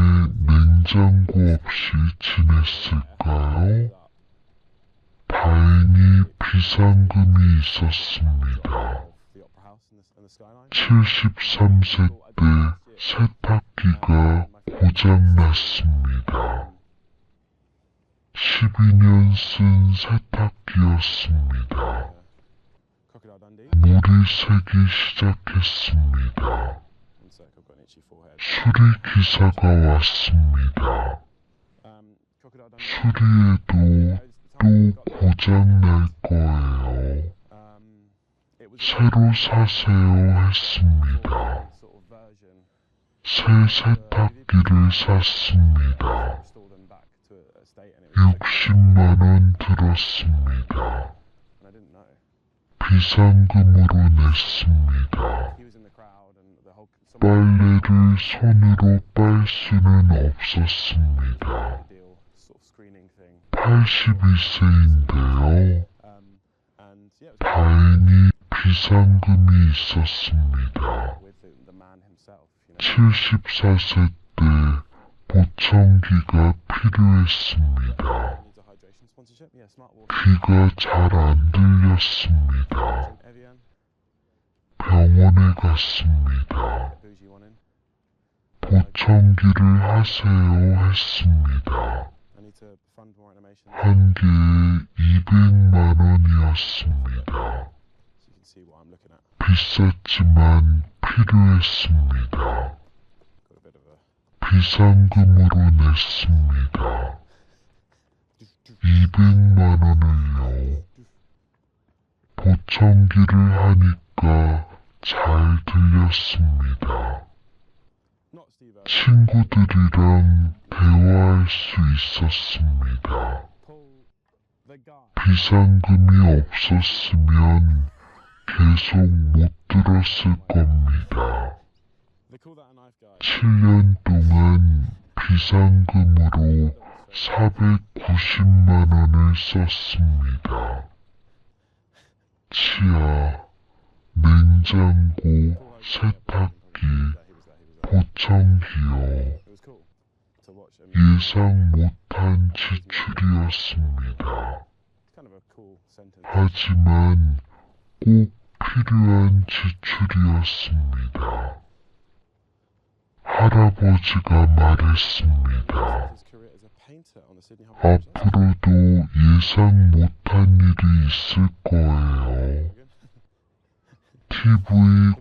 냉장고 없이 지냈을까요? 다행히 비상금이 있었습니다. 73세 때 세탁기가 고장났습니다. 12년 쓴 세탁기였습니다. 물이 새기 시작했습니다. 수리기사가 왔습니다. 수리해도 또 고장날 거예요. 새로 사세요 했습니다. 새 세탁기를 샀습니다. 60만 원 들었습니다. 비상금으로 냈습니다. 빨래를 손으로 빨 수는 없었습니다. 82세인데요. 다행히 비상금이 있었습니다. 74세 때 보청기가 필요했습니다. 귀가 잘 안 들렸습니다. 병원에 갔습니다. 보청기를 하세요 했습니다. 한 개에 200만 원이었습니다. 비쌌지만 필요했습니다. 비상금으로 냈습니다. 200만 원을요. 보청기를 하니까 잘 들렸습니다. 친구들이랑 대화할 수 있었습니다. 비상금이 없었으면 계속 못 들었을 겁니다. 7년 동안 비상금으로 490만 원을 썼습니다. 치아, 냉장고, 세탁기, 보청기요. 예상 못한 지출이었습니다. 하지만 꼭 필요한 지출이었습니다. 할아버지가 말했습니다. 앞으로도 예상 못한 일이 있을 거예요. TV